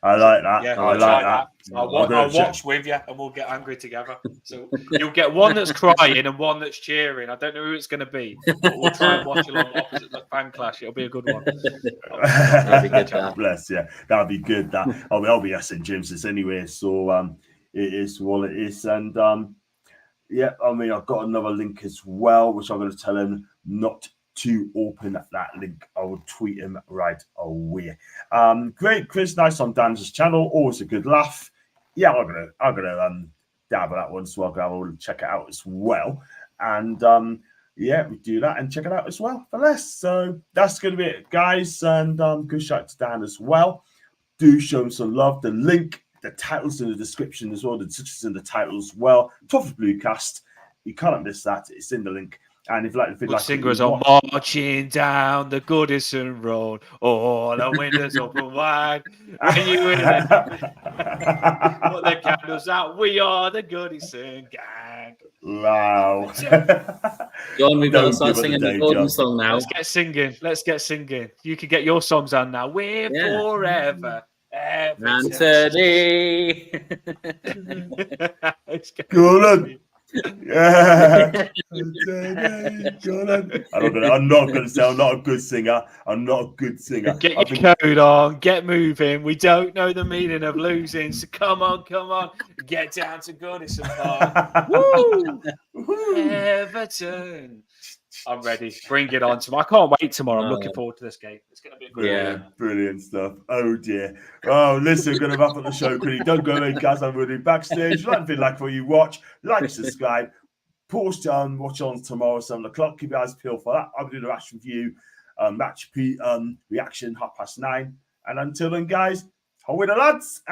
I like that. Yeah, I like that. I'll watch with you, and we'll get angry together. So you'll get one that's crying and one that's cheering. I don't know who it's going to be, but we'll try and watch along opposite the fan clash. It'll be a good one. That'll be good. Bless, yeah, that'll be good. That I'll be at St James's anyway, so it is what it is. And yeah, I mean, I've got another link as well, which I'm going to tell him not to open that link. I will tweet him right away. Great, Chris. Nice on Dan's channel. Always a good laugh. Yeah, I'm gonna dab at that one, so I'll check it out as well. And yeah, we do that and check it out as well for less. So that's gonna be it, guys. And good shout to Dan as well. Do show him some love. The link, the titles in the description as well. The description's in the title as well. Toffee Bluecast. You can't miss that. It's in the link. And if like the singers are marching down the Goodison Road, all the windows open wide. When you win it, put the candles out. We are the Goodison gang. Wow. John, we've got to start singing the Gordon song now. Let's get singing. You can get your songs on now. We're forever. Anthony. Gordon. Yeah. I'm not going to say I'm not a good singer. I'm not a good singer. Get your code on. Get moving. We don't know the meaning of losing. So come on. Get down to Goodison Park. Woo! Everton. I'm ready. Bring it on tomorrow. I can't wait tomorrow. I'm looking forward to this game. It's going to be a good game. Brilliant stuff. Oh, dear. Oh, listen, we're going to wrap up the show quickly. Don't go away, guys. I'm really backstage. Like what you watch. Like, subscribe. Post watch on tomorrow, 7 o'clock. Keep your eyes peeled for that. I'll do the match review, reaction, 9:30. And until then, guys, how are the lads?